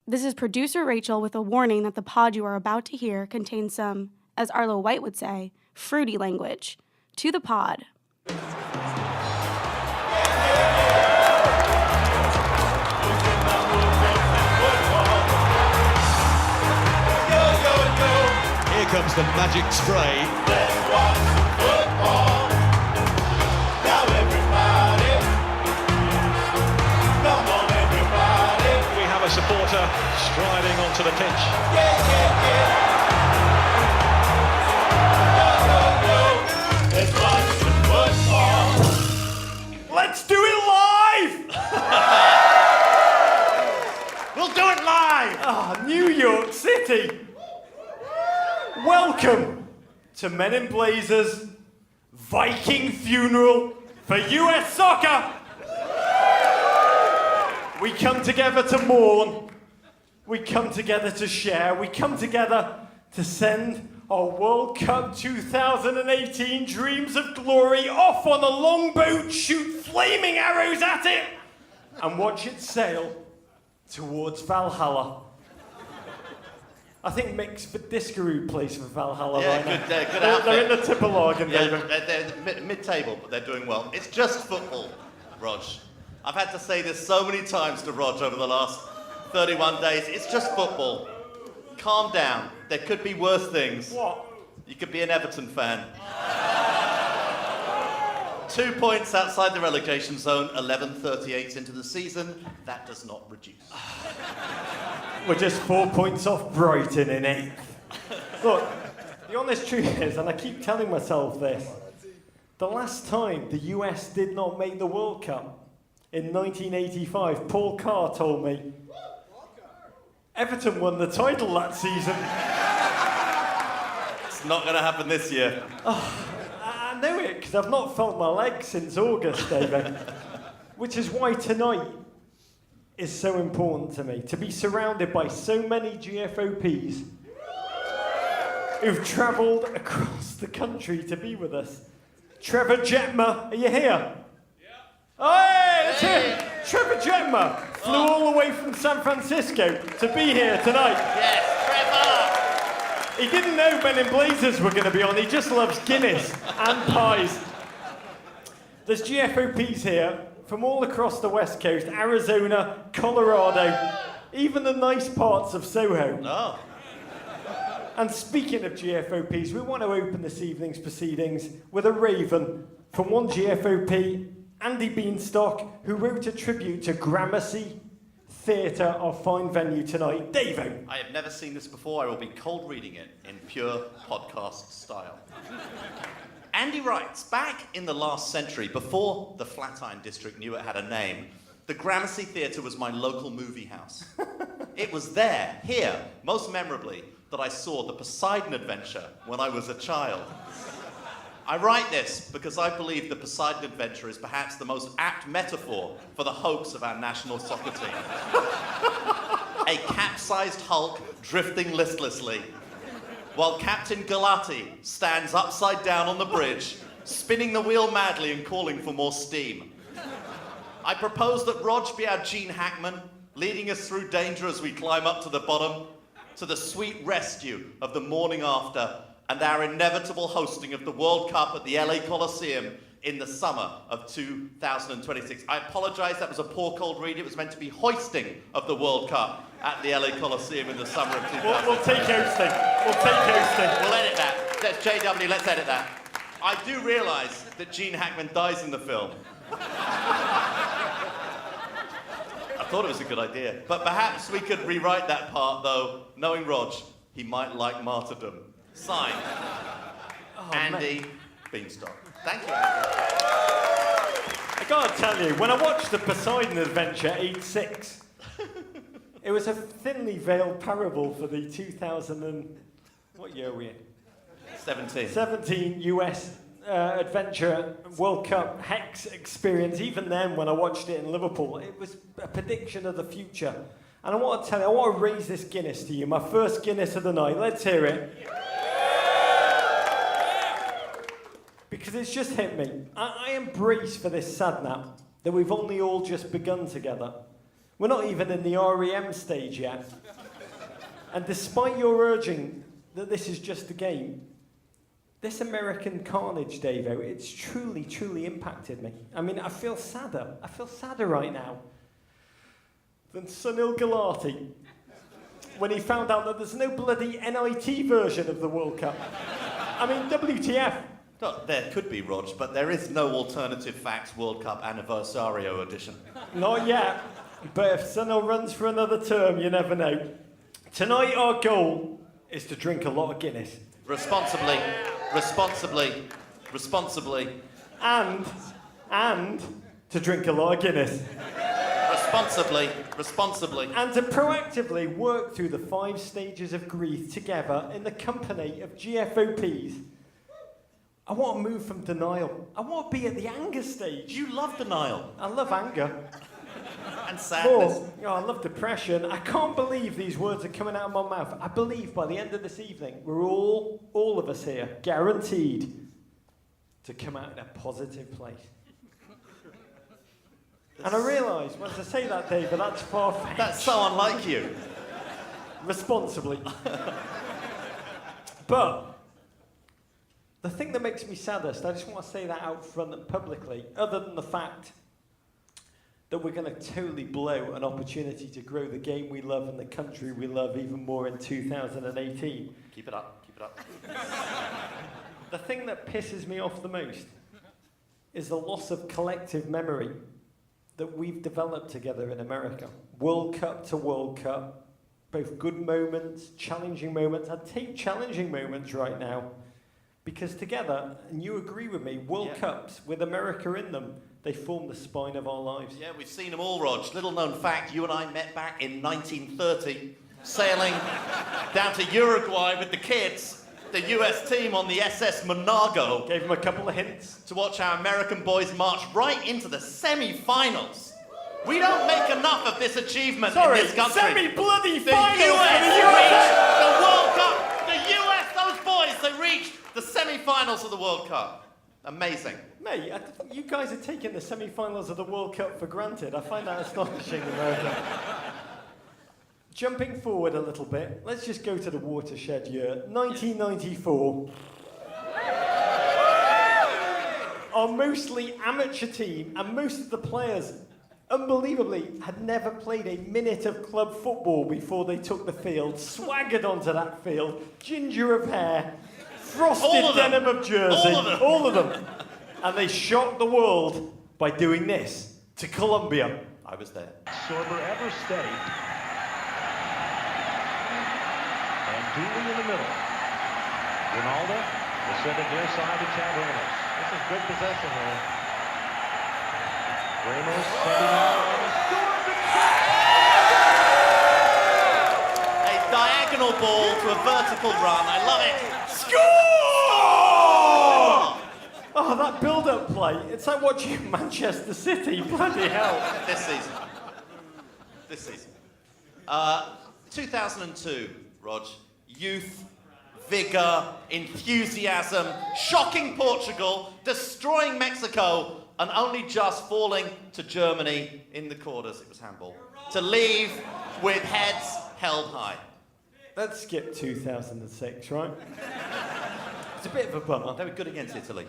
This is producer Rachel with a warning that the pod you are about to hear contains some, as Arlo White would say, fruity language. To the pod. Here comes the magic spray. Let's watch football. Now everybody. Come on everybody. We have a supporter striding onto the pitch. Yeah. Go. Let's watch football. Let's do it live! We'll do it live! Ah, New York City! Welcome to Men in Blazers Viking Funeral for US Soccer! We come together to mourn, we come together to share, we come together to send our World Cup 2018 dreams of glory off on a longboat, shoot flaming arrows at it, and watch it sail towards Valhalla. I think Mick's Discaroo plays for Valhalla right now. Good outfit. They're in the Tippelhagen, David. They're mid-table, but they're doing well. It's just football, Rog. I've had to say this so many times to Rog over the last 31 days. It's just football. Calm down. There could be worse things. What? You could be an Everton fan. 2 points outside the relegation zone, 11:38 into the season. That does not reduce. We're just 4 points off Brighton in 8th. Look, the honest truth is, and I keep telling myself this, the last time the US did not make the World Cup, in 1985, Paul Carr told me, Everton won the title that season. It's not going to happen this year. I know it, because I've not felt my legs since August, David. Which is why tonight is so important to me, to be surrounded by so many GFOPs who've travelled across the country to be with us. Trevor Jetma, are you here? Hey, let's hear it. Trevor Jetma flew all the way from San Francisco to be here tonight. Yes, Trevor! He didn't know Men in Blazers were going to be on. He just loves Guinness and pies. There's GFOPs here from all across the West Coast, Arizona, Colorado, even the nice parts of Soho. No. And speaking of GFOPs, we want to open this evening's proceedings with a raven from one GFOP, Andy Beanstalk, who wrote a tribute to Gramercy Theatre, our fine venue tonight. Davo. I have never seen this before. I will be cold reading it in pure podcast style. Andy writes, back in the last century, before the Flatiron District knew it had a name, the Gramercy Theatre was my local movie house. It was there, here, most memorably, that I saw The Poseidon Adventure when I was a child. I write this because I believe The Poseidon Adventure is perhaps the most apt metaphor for the hopes of our national soccer team. A capsized hulk drifting listlessly, while Captain Gulati stands upside down on the bridge, spinning the wheel madly and calling for more steam. I propose that Rog be our Gene Hackman, leading us through danger as we climb up to the bottom, to the sweet rescue of the morning after, and our inevitable hosting of the World Cup at the LA Coliseum in the summer of 2026. I apologize, that was a poor cold read. It was meant to be hoisting of the World Cup at the LA Coliseum in the summer of 2026. We'll take hosting. We'll edit that. That's JW, let's edit that. I do realize that Gene Hackman dies in the film. I thought it was a good idea. But perhaps we could rewrite that part, though, knowing Rog, he might like martyrdom. Signed, Andy Beanstalk. Thank you, Andy. I gotta tell you, when I watched The Poseidon Adventure, age 6, it was a thinly veiled parable for the 2000 and... what year are we in? 17 US Adventure World Cup Hex experience. Even then, when I watched it in Liverpool, it was a prediction of the future. And I want to tell you, I want to raise this Guinness to you. My first Guinness of the night. Let's hear it. Because it's just hit me. I embrace for this sad nap that we've only all just begun together. We're not even in the REM stage yet. And despite your urging that this is just a game, this American carnage, Davo, it's truly, truly impacted me. I mean, I feel sadder right now than Sunil Gulati when he found out that there's no bloody NIT version of the World Cup. I mean, WTF? No, there could be, Rog, but there is no alternative facts World Cup Anniversario edition. Not yet, but if Sunil runs for another term, you never know. Tonight our goal is to drink a lot of Guinness. Responsibly. And to drink a lot of Guinness. Responsibly. And to proactively work through the 5 stages of grief together in the company of GFOPs. I want to move from denial. I want to be at the anger stage. You love denial. I love anger. And sadness. I love depression. I can't believe these words are coming out of my mouth. I believe by the end of this evening, we're all of us here, guaranteed to come out in a positive place. And I realise, once I say that, David, that's far-fetched. That's so unlike you. Responsibly. But the thing that makes me saddest, I just want to say that out front and publicly, other than the fact that we're going to totally blow an opportunity to grow the game we love and the country we love even more in 2018. Keep it up. The thing that pisses me off the most is the loss of collective memory that we've developed together in America. World Cup to World Cup, both good moments, challenging moments. I'd take challenging moments right now, because together, and you agree with me, World Cups with America in them, they form the spine of our lives. Yeah, we've seen them all, Rog. Little known fact, you and I met back in 1930, sailing down to Uruguay with the kids, the US team on the SS Monago. Gave them a couple of hints. To watch our American boys march right into the semi-finals. We don't make enough of this achievement in this country. Semi-bloody The finals US reached the World Cup. The US, those boys, they reached the semi-finals of the World Cup. Amazing. Mate, you guys are taking the semi-finals of the World Cup for granted. I find that astonishing, America. Jumping forward a little bit, let's just go to the watershed year, 1994. Our mostly amateur team, and most of the players, unbelievably, had never played a minute of club football before they took the field, swaggered onto that field, ginger of hair, frosted denim of jersey, all of them. And they shocked the world by doing this to Colombia. I was there. Sorber ever steady. And Dooley in the middle. Ronaldo will send it near side to Chad Ramos. This is good possession here. Ramos sending out on the score. A diagonal ball to a vertical run. I love it. Score! Oh, that build-up play. It's like watching Manchester City. Bloody hell. This season. 2002, Rog. Youth, vigour, enthusiasm, shocking Portugal, destroying Mexico, and only just falling to Germany in the quarters. It was handball. To leave with heads held high. Let's skip 2006, right? It's a bit of a bummer. They were good against Italy.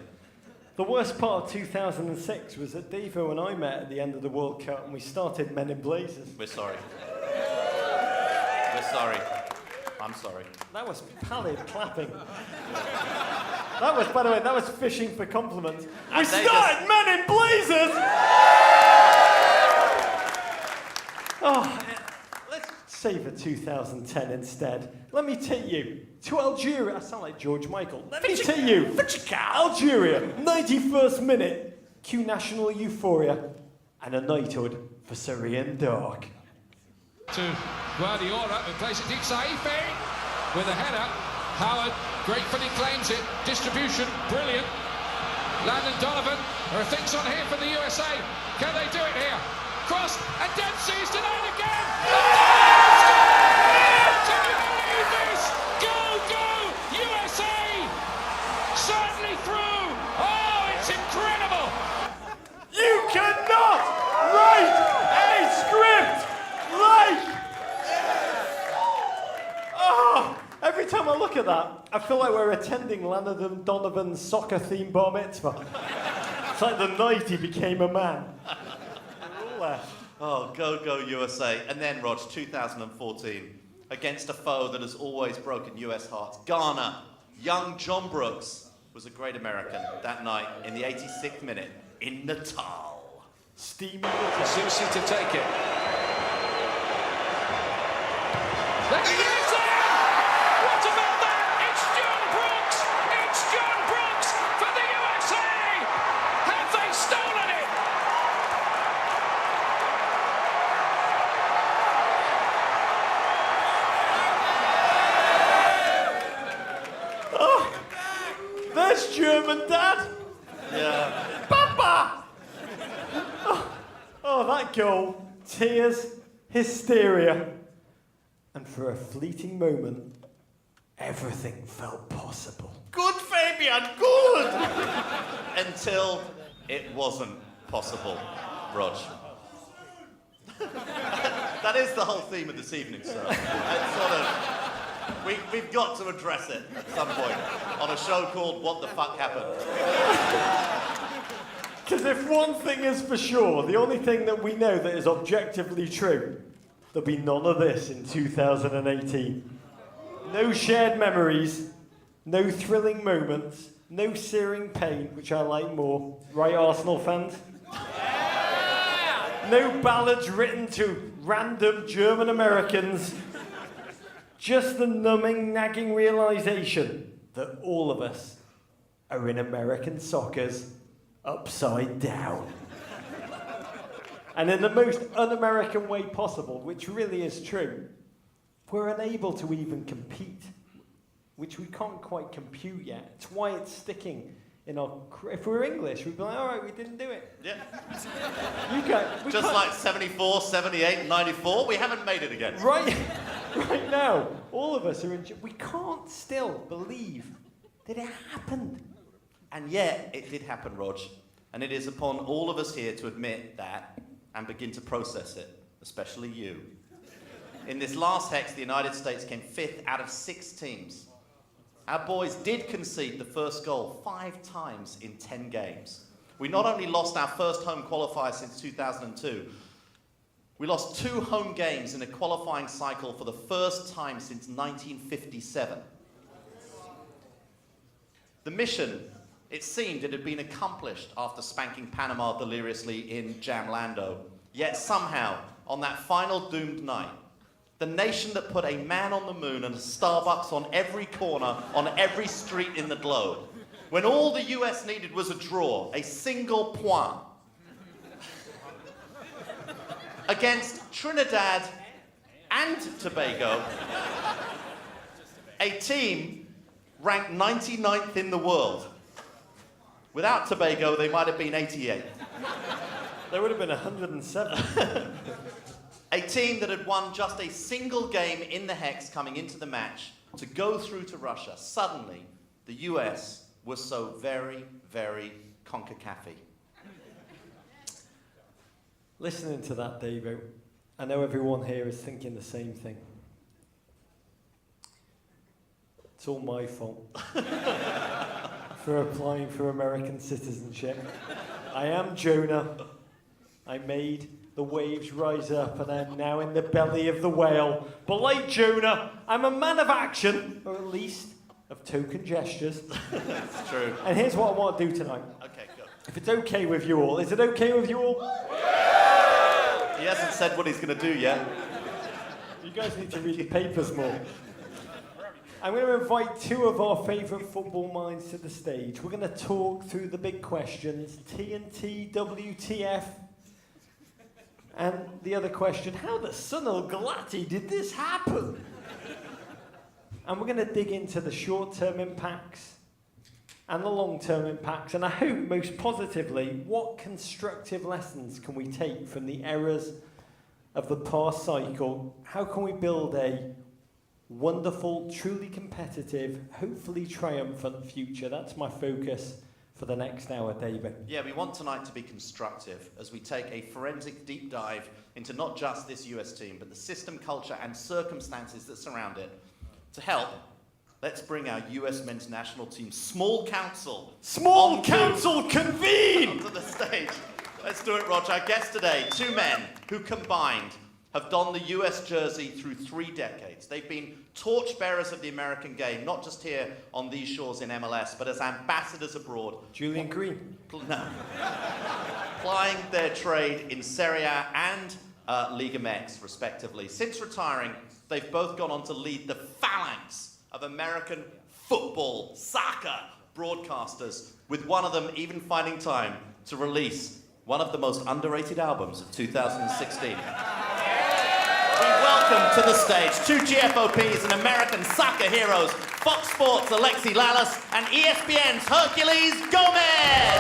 The worst part of 2006 was that Davo and I met at the end of the World Cup and we started Men in Blazers. We're sorry. I'm sorry. That was pallid clapping. That was, by the way, that was fishing for compliments. We started Men in Blazers! Oh, let's savor 2010 instead. Let me take you to Algeria. I sound like George Michael. Let me take you Algeria, 91st minute, cue national euphoria, and a knighthood for Syrian Dark. To Guardiola, who plays it deep. Saifi with a header. Howard gratefully claims it. Distribution, brilliant. Landon Donovan, there are things on here for the USA. Can they do it here? Cross, and Dempsey's denied again. Can you believe this? Go, USA! Certainly through. Oh, it's incredible. You cannot write a script time I look at that, I feel like we're attending Leonard Donovan's soccer-themed bar mitzvah. It's like the night he became a man. We're all there. Oh, go USA. And then, Rog, 2014, against a foe that has always broken US hearts. Ghana, young John Brooks was a great American that night in the 86th minute in Natal. Steamy. Susi to take it. There he is there! What about that? It's John Brooks! It's John Brooks for the USA! Have they stolen it? There's German Dad. Yeah. Papa! Oh, that goal. Tears, hysteria. And for a fleeting moment, everything felt possible. Good, Fabian, good! Until it wasn't possible, Rog. That is the whole theme of this evening, sir. It's sort of... We've got to address it at some point on a show called What the Fuck Happened? Because if one thing is for sure, the only thing that we know that is objectively true, there'll be none of this in 2018. No shared memories, no thrilling moments, no searing pain, which I like more. Right, Arsenal fans? No ballads written to random German Americans. Just the numbing, nagging realization that all of us are in American soccer's upside down. And in the most un-American way possible, which really is true, we're unable to even compete, which we can't quite compute yet. It's why it's sticking in our... If we were English, we'd be like, all right, we didn't do it. Yeah. You go. Just like 74, 78, 94, we haven't made it again. Right now, all of us are in... We can't still believe that it happened. And yet, it did happen, Rog. And it is upon all of us here to admit that and begin to process it, especially you. In this last hex, the United States came 5th out of 6 teams. Our boys did concede the first goal 5 times in 10 games. We not only lost our first home qualifier since 2002, we lost 2 home games in a qualifying cycle for the first time since 1957. The mission, it seemed it had been accomplished after spanking Panama deliriously in Jamlando. Yet somehow, on that final doomed night, the nation that put a man on the moon and a Starbucks on every corner, on every street in the globe, when all the US needed was a draw, a single point, against Trinidad and Tobago, a team ranked 99th in the world. Without Tobago, they might have been 88th. There would have been 107. A team that had won just a single game in the hex coming into the match to go through to Russia. Suddenly, the US was so very, very CONCACAF-y. Listening to that, Davo, I know everyone here is thinking the same thing. It's all my fault for applying for American citizenship. I am Jonah. I made the waves rise up and I'm now in the belly of the whale. But like Jonah, I'm a man of action, or at least of token gestures. It's true. And here's what I want to do tonight. Okay, go. If it's okay with you all, is it okay with you all? He hasn't said what he's going to do yet. You guys need to read the papers more. I'm going to invite 2 of our favourite football minds to the stage. We're going to talk through the big questions, TNT, WTF, and the other question, how the Sunil Gulati did this happen? And we're going to dig into the short-term impacts and the long-term impacts, and I hope most positively, what constructive lessons can we take from the errors of the past cycle? How can we build a wonderful, truly competitive, hopefully triumphant future? That's my focus for the next hour, David. Yeah, we want tonight to be constructive as we take a forensic deep dive into not just this US team, but the system, culture, and circumstances that surround it to help let's bring our US men's national team small council. Small council convene! Onto the stage. Let's do it, Roger. Our guests today, two men who combined have donned the US jersey through 3 decades. They've been torchbearers of the American game, not just here on these shores in MLS, but as ambassadors abroad. Julian Green. No. Plying their trade in Serie A and Liga MX, respectively. Since retiring, they've both gone on to lead the phalanx of American football, soccer broadcasters, with one of them even finding time to release one of the most underrated albums of 2016. We welcome to the stage two GFOPs and American soccer heroes, Fox Sports' Alexi Lalas and ESPN's Hercules Gomez!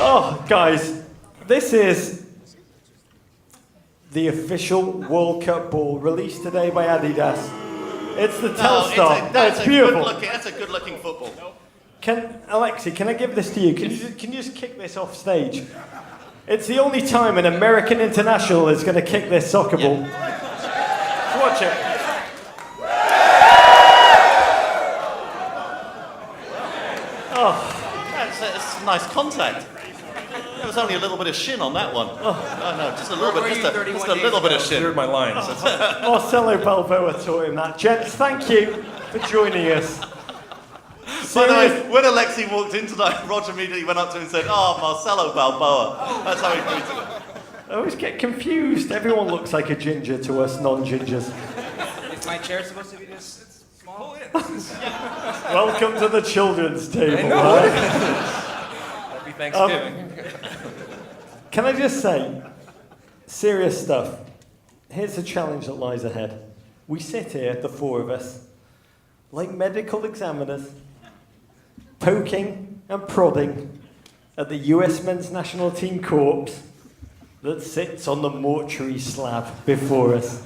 Oh, guys, this is the official World Cup ball released today by Adidas. It's the Telstar. It's beautiful. That's a good-looking football. Alexi, can I give this to you? Can you just kick this off stage? It's the only time an American international is going to kick this soccer ball. Watch it. Oh, that's nice contact. There was only a little bit of shin on that one. Oh no, just a little bit, just a little bit of shin. Cleared my lines. Marcelo Balboa taught him that. Gents, thank you for joining us. By the way, when Alexi walked in tonight, Roger immediately went up to him and said, "Oh, Marcelo Balboa." That's how he greeted him. I always get confused. Everyone looks like a ginger to us non-gingers. Is my chair supposed to be this small? Welcome to the children's table. I know. Right? Happy Thanksgiving. Can I just say, serious stuff. Here's the challenge that lies ahead. We sit here, the four of us, like medical examiners, poking and prodding at the US men's national team corpse that sits on the mortuary slab before us.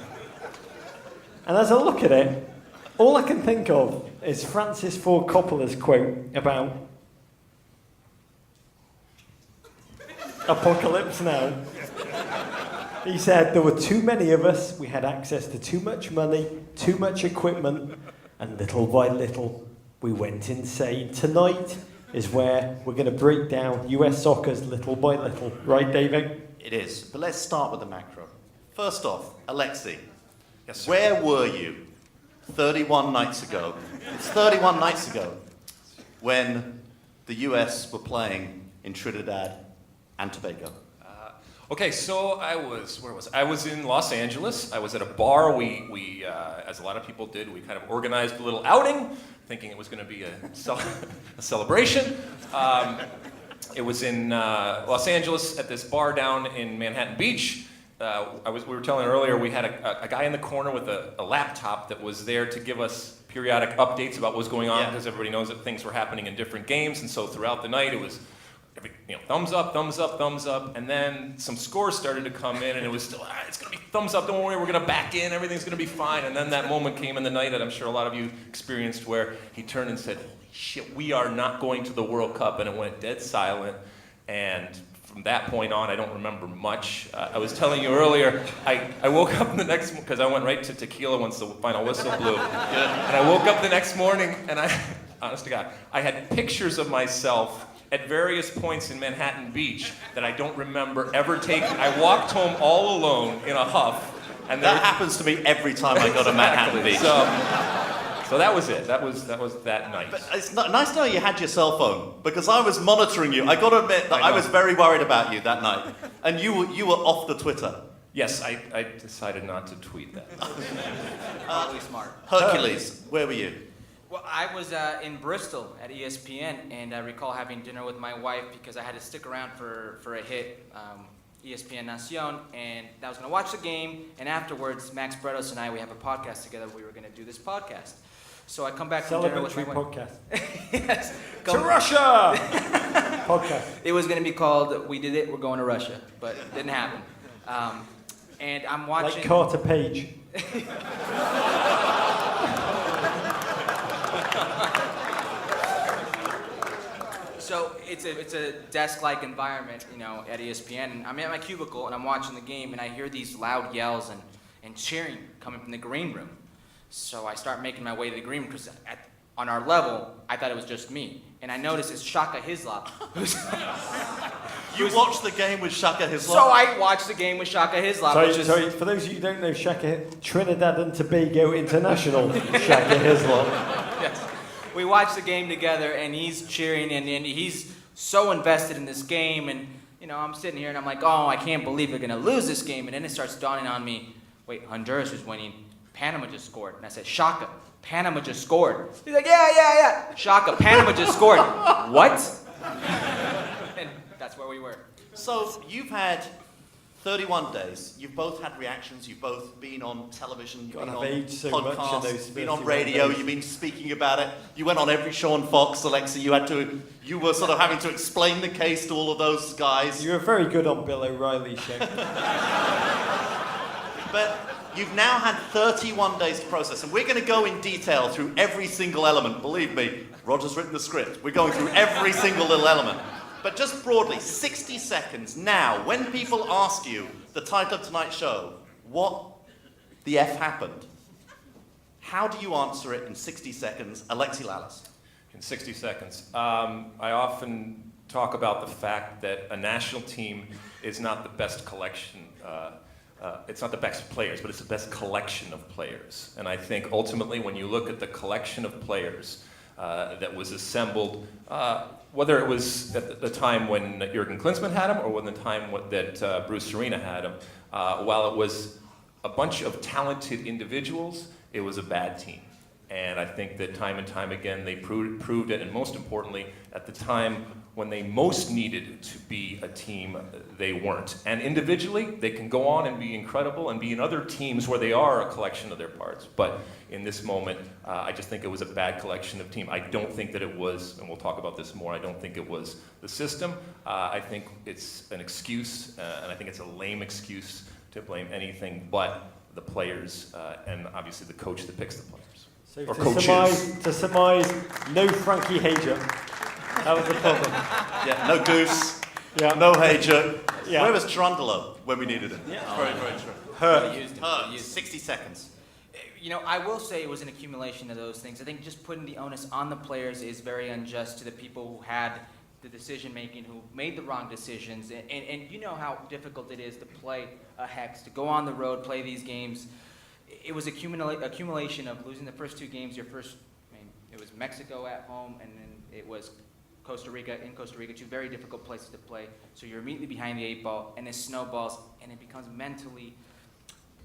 And as I look at it, all I can think of is Francis Ford Coppola's quote about Apocalypse Now. He said, there were too many of us, we had access to too much money, too much equipment, and little by little, we went insane. Tonight is where we're going to break down US soccer's little by little. Right, David? It is, but let's start with the macro. First off, Alexi, Yes, sir. where were you 31 nights ago? It's 31 nights ago when the US were playing in Trinidad and Tobago. Okay, so where was I? I was in Los Angeles. I was at a bar. We as a lot of people did, we kind of organized a little outing, thinking it was going to be a celebration. It was in Los Angeles at this bar down in Manhattan Beach. We were telling earlier, we had a guy in the corner with a laptop that was there to give us periodic updates about what was going on, because everybody knows that things were happening in different games, and so throughout the night it was thumbs up, thumbs up, thumbs up, and then some scores started to come in, and it was still, it's going to be thumbs up, don't worry, we're going to back in, everything's going to be fine. And then that moment came in the night that I'm sure a lot of you experienced, where he turned and said, holy shit, we are not going to the World Cup, and it went dead silent. And from that point on, I don't remember much. I was telling you earlier, I woke up the next, because I went right to tequila once the final whistle blew. And I woke up the next morning, and honest to God, I had pictures of myself at various points in Manhattan Beach that I don't remember ever taking. I walked home all alone in a huff. And That happens to me every time I go to Manhattan Beach. So that was it. That was that night. But it's nice to know you had your cell phone, because I was monitoring you. I got to admit that I was very worried about you that night. And you were off the Twitter. Yes, I decided not to tweet that. Really smart. Hercules, where were you? Well, I was in Bristol at ESPN, and I recall having dinner with my wife because I had to stick around for a hit, ESPN Nación, and I was going to watch the game, and afterwards, Max Bretos and we have a podcast together. We were going to do this podcast. So I come back from dinner with my wife. Podcast. Yes. To Russia! Podcast. It was going to be called We Did It, We're Going to Russia, but it didn't happen. And I'm watching... Like Carter Page. it's a desk-like environment, you know, at ESPN. And I'm at my cubicle and I'm watching the game and I hear these loud yells and cheering coming from the green room. So I start making my way to the green room because on our level, I thought it was just me. And I noticed it's Shaka Hislop. You watched the game with Shaka Hislop? So I watched the game with Shaka Hislop. Sorry, for those of you who don't know, Trinidad and Tobago International Shaka Hislop. Yes. We watched the game together, and he's cheering, and he's so invested in this game. And, you know, I'm sitting here, and I'm like, oh, I can't believe they're going to lose this game. And then it starts dawning on me, wait, Honduras was winning. Panama just scored. And I said, Shaka, Panama just scored. He's like, yeah. Shaka, Panama just scored. What? And that's where we were. So you've had 31 days. You've both had reactions. You've both been on television. You've been on podcasts. You've been on radio. You've been speaking about it. You went on every show on Fox, Alexi. You were sort of having to explain the case to all of those guys. You were very good on Bill O'Reilly's show. But you've now had 31 days to process, and we're going to go in detail through every single element. Believe me, Roger's written the script. We're going through every single little element. But just broadly, 60 seconds now, when people ask you the title of tonight's show, what the F happened, how do you answer it in 60 seconds? Alexi Lalas. In 60 seconds. I often talk about the fact that a national team is not the best collection. It's not the best players, but it's the best collection of players. And I think ultimately when you look at the collection of players that was assembled, whether it was at the time when Jurgen Klinsmann had him or when the time that Bruce Arena had him, while it was a bunch of talented individuals, it was a bad team. And I think that time and time again they proved it, and most importantly, at the time when they most needed to be a team, they weren't. And individually, they can go on and be incredible and be in other teams where they are a collection of their parts. But in this moment, I just think it was a bad collection of team. I don't think that it was, and we'll talk about this more, I don't think it was the system. I think it's an excuse, and I think it's a lame excuse to blame anything but the players, and obviously the coach that picks the players. So to surmise, no Frankie Hager. That was the problem. Yeah, no Goose. Yeah. No Hager. Yeah. Where was Trundalo when we needed him? Yeah. Very, very true. Herc. 60 seconds. You know, I will say it was an accumulation of those things. I think just putting the onus on the players is very unjust to the people who had the decision making, who made the wrong decisions. And you know how difficult it is to play a Hex, to go on the road, play these games. It was accumulation of losing the first two games. It was Mexico at home, and then it was Costa Rica, two very difficult places to play. So you're immediately behind the 8 ball, and it snowballs, and it becomes mentally,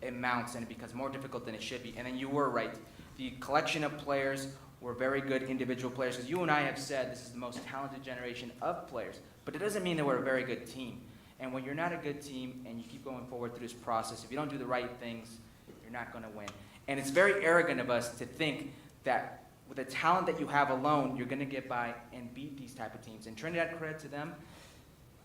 it mounts, and it becomes more difficult than it should be. And then you were right. The collection of players were very good individual players, because you and I have said this is the most talented generation of players, but it doesn't mean that we're a very good team. And when you're not a good team, and you keep going forward through this process, if you don't do the right things, you're not going to win. And it's very arrogant of us to think that with the talent that you have alone, you're going to get by and beat these type of teams. And Trinidad, credit to them,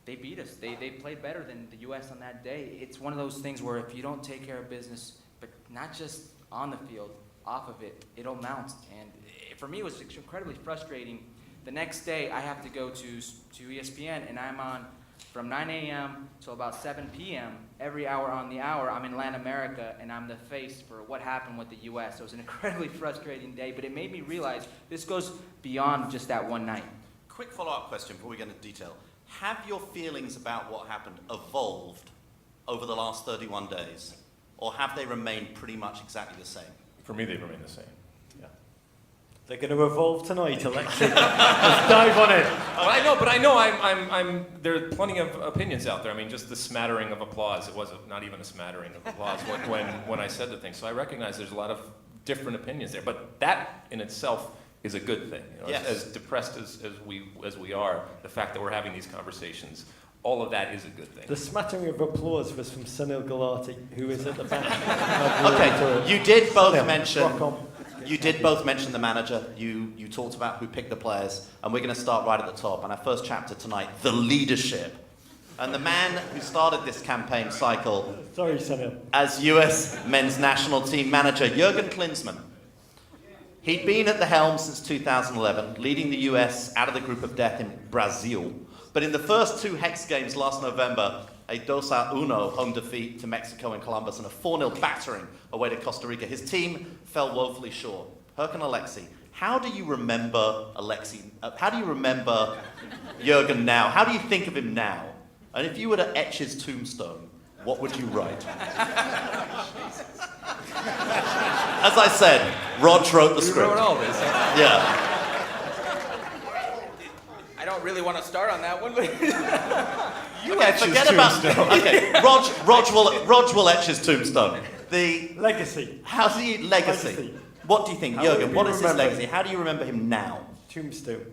they beat us. They played better than the U.S. on that day. It's one of those things where if you don't take care of business, but not just on the field, off of it, it'll mount. And for me, it was incredibly frustrating. The next day, I have to go to ESPN, and I'm on from 9 a.m. till about 7 p.m. Every hour on the hour, I'm in Latin America, and I'm the face for what happened with the U.S. So it was an incredibly frustrating day, but it made me realize this goes beyond just that one night. Quick follow-up question before we get into detail. Have your feelings about what happened evolved over the last 31 days, or have they remained pretty much exactly the same? For me, they remain the same. They're going to evolve tonight, Alexi. Let's dive on it. But I know there are plenty of opinions out there. I mean, just the smattering of applause. It was not even a smattering of applause when I said the thing. So I recognize there's a lot of different opinions there. But that in itself is a good thing. You know, yes. As depressed as we are, the fact that we're having these conversations, all of that is a good thing. The smattering of applause was from Sunil Gulati, who is at the back. Okay, you did both mention... You did both mention the manager. You talked about who picked the players, and we're going to start right at the top. And our first chapter tonight, the leadership. And the man who started this campaign cycle as US men's national team manager, Jurgen Klinsmann. He'd been at the helm since 2011, leading the US out of the group of death in Brazil. But in the first 2 Hex games last November, a 2-1 home defeat to Mexico and Columbus and a 4-0 battering away to Costa Rica, his team fell woefully short. Herc and Alexi, how do you remember how do you remember Jurgen now? How do you think of him now? And if you were to etch his tombstone, what would you write? As I said, Rog wrote the script. You wrote all this. Huh? Yeah. I don't really want to start on that one, but Forget about. Okay, Rog will etch his tombstone. The Legacy. How's he legacy? What do you think, Jurgen? What is his remember legacy? How do you remember him now? Tombstone.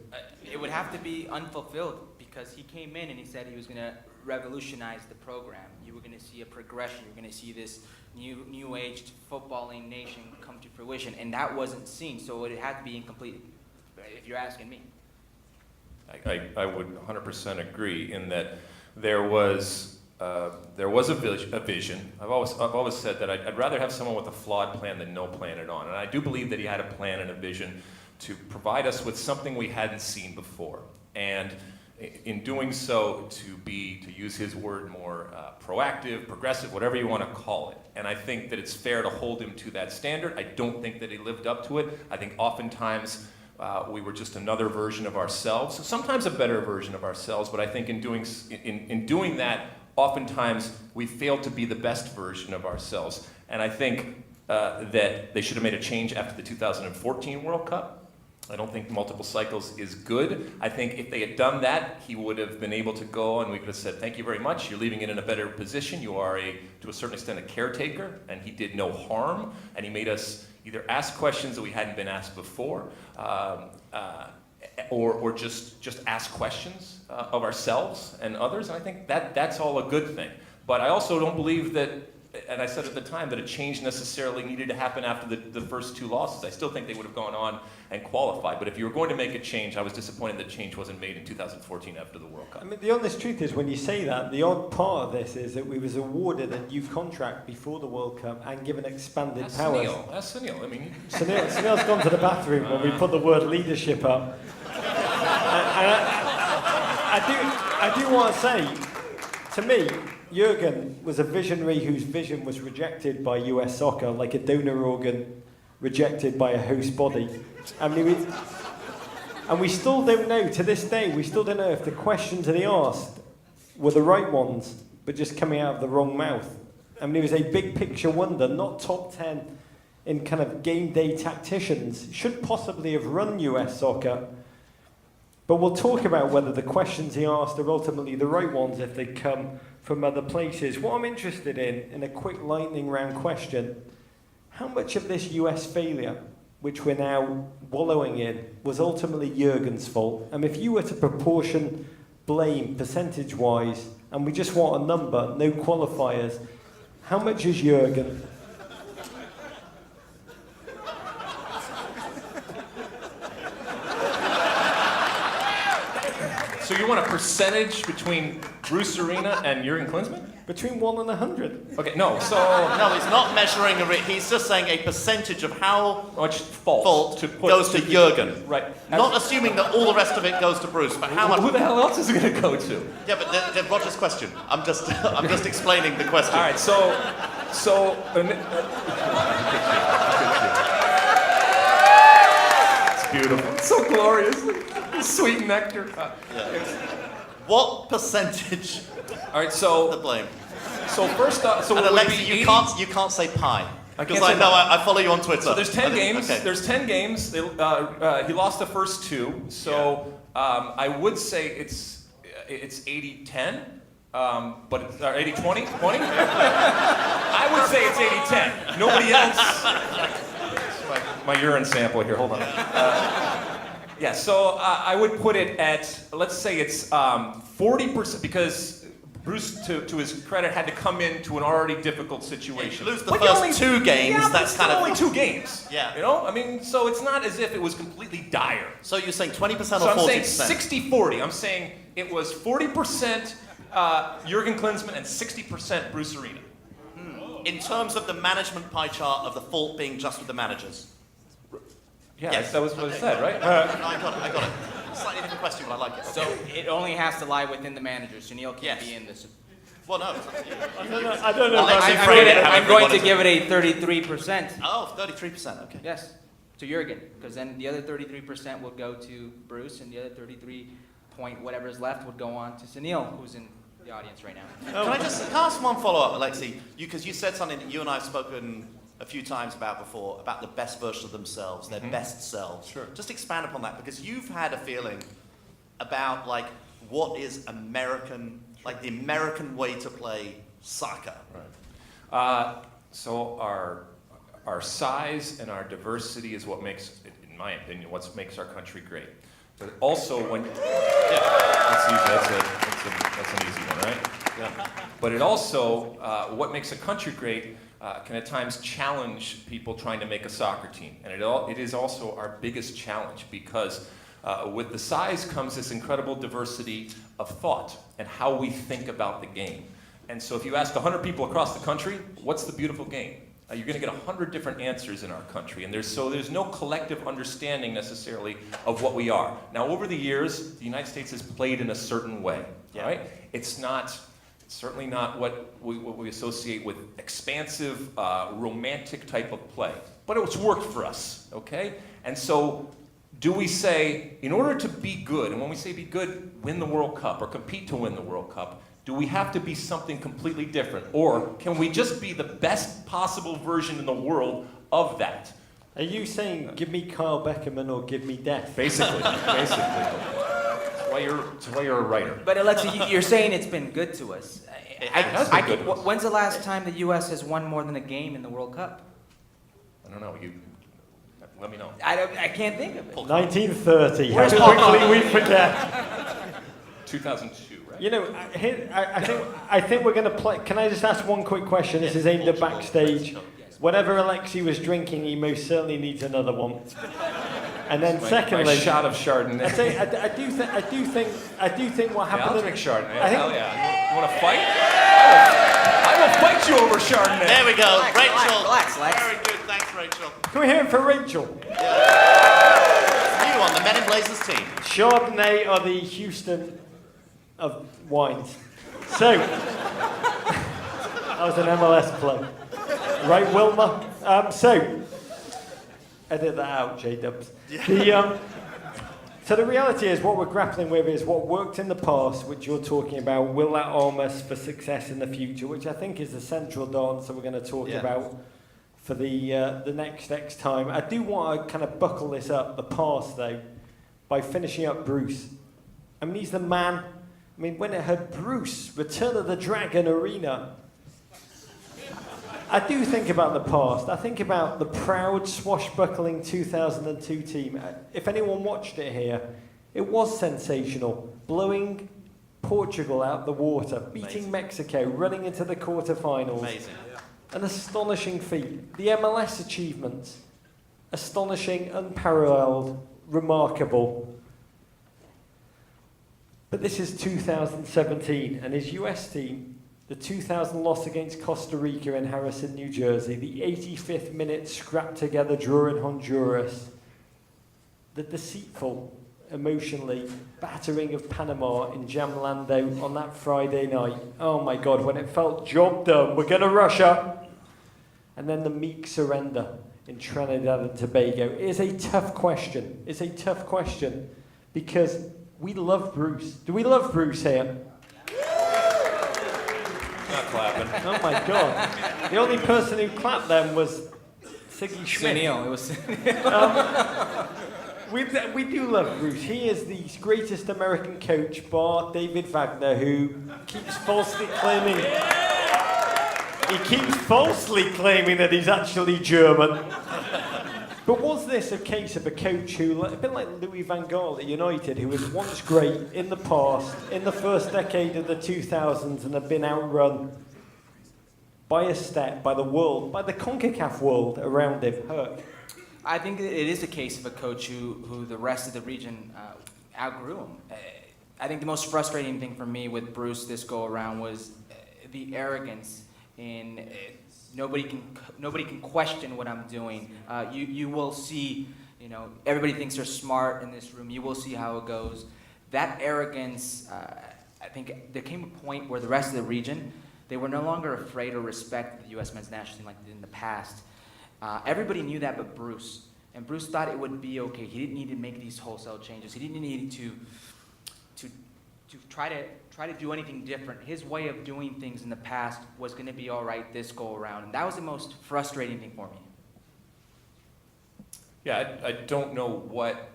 it would have to be unfulfilled because he came in and he said he was going to revolutionize the program. You were going to see a progression. You were going to see this new-aged footballing nation come to fruition, and that wasn't seen. So it had to be incomplete, if you're asking me. I would 100% agree in that there was a vision. I've always said that I'd rather have someone with a flawed plan than no plan at all. And I do believe that he had a plan and a vision to provide us with something we hadn't seen before. And in doing so, to use his word, more proactive, progressive, whatever you want to call it. And I think that it's fair to hold him to that standard. I don't think that he lived up to it. I think oftentimes we were just another version of ourselves, sometimes a better version of ourselves, but I think in doing that, oftentimes we failed to be the best version of ourselves. And I think that they should have made a change after the 2014 World Cup. I don't think multiple cycles is good. I think if they had done that, he would have been able to go and we could have said, thank you very much, you're leaving it in a better position. You are, to a certain extent, a caretaker, and he did no harm, and he made us either ask questions that we hadn't been asked before, or just ask questions of ourselves and others. And I think that's all a good thing. But I also don't believe that, and I said at the time, that a change necessarily needed to happen after the first two losses. I still think they would have gone on and qualified. But if you were going to make a change, I was disappointed that change wasn't made in 2014 after the World Cup. I mean, the honest truth is, when you say that, the odd part of this is that we was awarded a new contract before the World Cup and given expanded powers. That's Sunil. I mean, Sunil's gone to the bathroom when we put the word leadership up. I do want to say, to me, Jurgen was a visionary whose vision was rejected by US soccer, like a donor organ rejected by a host body. I mean, and we still don't know, to this day, we still don't know if the questions that he asked were the right ones, but just coming out of the wrong mouth. I mean, he was a big picture wonder, not top 10 in kind of game day tacticians. Should possibly have run US soccer. But we'll talk about whether the questions he asked are ultimately the right ones if they come from other places. What I'm interested in a quick lightning round question, how much of this US failure, which we're now wallowing in, was ultimately Jurgen's fault? And if you were to proportion blame percentage-wise, and we just want a number, no qualifiers, how much is Jurgen? so you want a percentage between Bruce Arena and Jurgen Klinsmann? Between 1 and 100. Okay, no, so... No, he's not measuring he's just saying a percentage of how much fault goes to Jurgen. Right. Not assuming that all the rest of it goes to Bruce, but how much... Who the hell else is it going to go to? Yeah, but Roger's question. I'm just explaining the question. All right, it's beautiful. It's so glorious. Sweet nectar. What percentage? All right, so the blame. So first off, and Alexi, you can't say pi. Because I follow you on Twitter. So there's 10 games. Okay. There's 10 games. He lost the first two. So I would say it's 80-10. But it's 80-20? 20? I would say it's 80-10. Nobody else. My urine sample here. Hold on. Yeah, so I would put it at, let's say it's 40%, because Bruce, to his credit, had to come into an already difficult situation. You lose the first two games, yeah, that's kind of... only 2 games. Yeah. You know, I mean, so it's not as if it was completely dire. So you're saying 20% or 40%? So I'm saying 60-40. I'm saying it was 40% Jurgen Klinsmann and 60% Bruce Arena. In terms of the management pie chart of the fault being just with the managers? Yeah, Yes. that was what it said, right? No, I got it. Slightly different question, but I like it. So it only has to lie within the manager. Sunil can't Yes. be in this. Well, no, it's up to you. I don't know. Alexi about framed it I'm however going he to wanted give it a 33%. Oh, 33%, okay. Yes, to Jurgen, because then the other 33% would go to Bruce, and the other 33 point whatever is left would go on to Sunil, who's in the audience right now. Can I ask one follow-up, Alexi? Because you said something that you and I have spoken a few times about before, about the best version of themselves, their best selves. Sure. Just expand upon that, because you've had a feeling about, like, what is American, like the American way to play soccer. Right. So our size and our diversity is what makes, in my opinion, what makes our country great. But also when, that's easy. That's an easy one, right? Yeah. But it also, what makes a country great can at times challenge people trying to make a soccer team. And it is also our biggest challenge, because with the size comes this incredible diversity of thought and how we think about the game. And so if you ask 100 people across the country, what's the beautiful game? You're going to get 100 different answers in our country, and there's no collective understanding necessarily of what we are. Now, over the years, the United States has played in a certain way, right? It's certainly not what we associate with expansive, romantic type of play, but it's worked for us, okay? And so, do we say, in order to be good, and when we say be good, win the World Cup or compete to win the World Cup, do we have to be something completely different? Or can we just be the best possible version in the world of that? Are you saying, give me Carl Beckerman or give me death? Basically. That's why you're a writer. But Alexi, you're saying it's been good to us. It has been good to us. When's the last time the U.S. has won more than a game in the World Cup? I don't know. Let me know. I can't think of it. 1930. How Where's Paul quickly we forget. 2002, right? You know, I think we're going to play. Can I just ask one quick question? This is aimed at backstage. Whatever Alexi was drinking, he most certainly needs another one. And then secondly, my shot of Chardonnay. I do think what happened. I'll drink Chardonnay. I think- Hell yeah. You want to fight? I will fight you over Chardonnay. There we go, Relax, Rachel. relax, Lex. Very good, thanks, Rachel. Can we hear it for Rachel? You on the Men in Blazers team. Chardonnay are the Houston of wines. So, that was an MLS play. Right, Wilma? Edit that out, J-Dubs. So the reality is, what we're grappling with is what worked in the past, which you're talking about. Will that arm us for success in the future? Which I think is the central dance that we're going to talk about for the next X time. I do want to kind of buckle this up, the past though, by finishing up Bruce. I mean, he's the man. I mean, when I heard Bruce, Return of the Dragon Arena, I do think about the past. I think about the proud, swashbuckling 2002 team. If anyone watched it here, it was sensational. Blowing Portugal out the water, beating Mexico, running into the quarterfinals. Amazing. An astonishing feat. The MLS achievements, astonishing, unparalleled, remarkable. But this is 2017, and his US team, the 2000 loss against Costa Rica in Harrison, New Jersey, the 85th minute scrap-together draw in Honduras, the deceitful, emotionally battering of Panama in Jamlando on that Friday night. Oh my God, when it felt job done, we're going to Russia. And then the meek surrender in Trinidad and Tobago. It is a tough question. It's a tough question because we love Bruce. Do we love Bruce here? Not clapping. Oh my God. The only person who clapped then was Siggy Schmidt. Sunil, it was. We do love Bruce. He is the greatest American coach, bar David Wagner, who keeps falsely claiming... He keeps falsely claiming that he's actually German. But was this a case of a coach who, a bit like Louis van Gaal at United, who was once great in the past, in the first decade of the 2000s, and had been outrun by a step, by the world, by the CONCACAF world around him? Herc. I think it is a case of a coach who the rest of the region outgrew him. I think the most frustrating thing for me with Bruce this go around was the arrogance in nobody can question what I'm doing. You will see You know, everybody thinks they're smart in this room. You will see how it goes. That arrogance, I think there came a point where the rest of the region, they were no longer afraid or respect the U.S. men's national team like they did in the past. Everybody knew that but Bruce. And Bruce thought it would be okay. He didn't need to make these wholesale changes. He didn't need to try to do anything different. His way of doing things in the past was going to be all right this go around. And that was the most frustrating thing for me. Yeah, I don't know what,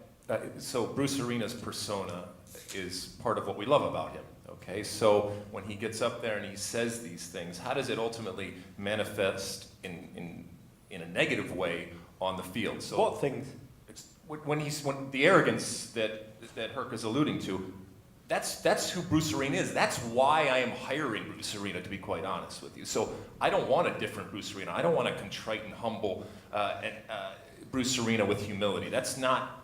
so Bruce Arena's persona is part of what we love about him, okay? So when he gets up there and he says these things, how does it ultimately manifest in a negative way on the field? So What things? it's, when the arrogance that Herc is alluding to, that's who Bruce Arena is. That's why I am hiring Bruce Arena, to be quite honest with you. So I don't want a different Bruce Arena. I don't want a contrite and humble Bruce Arena with humility. That's not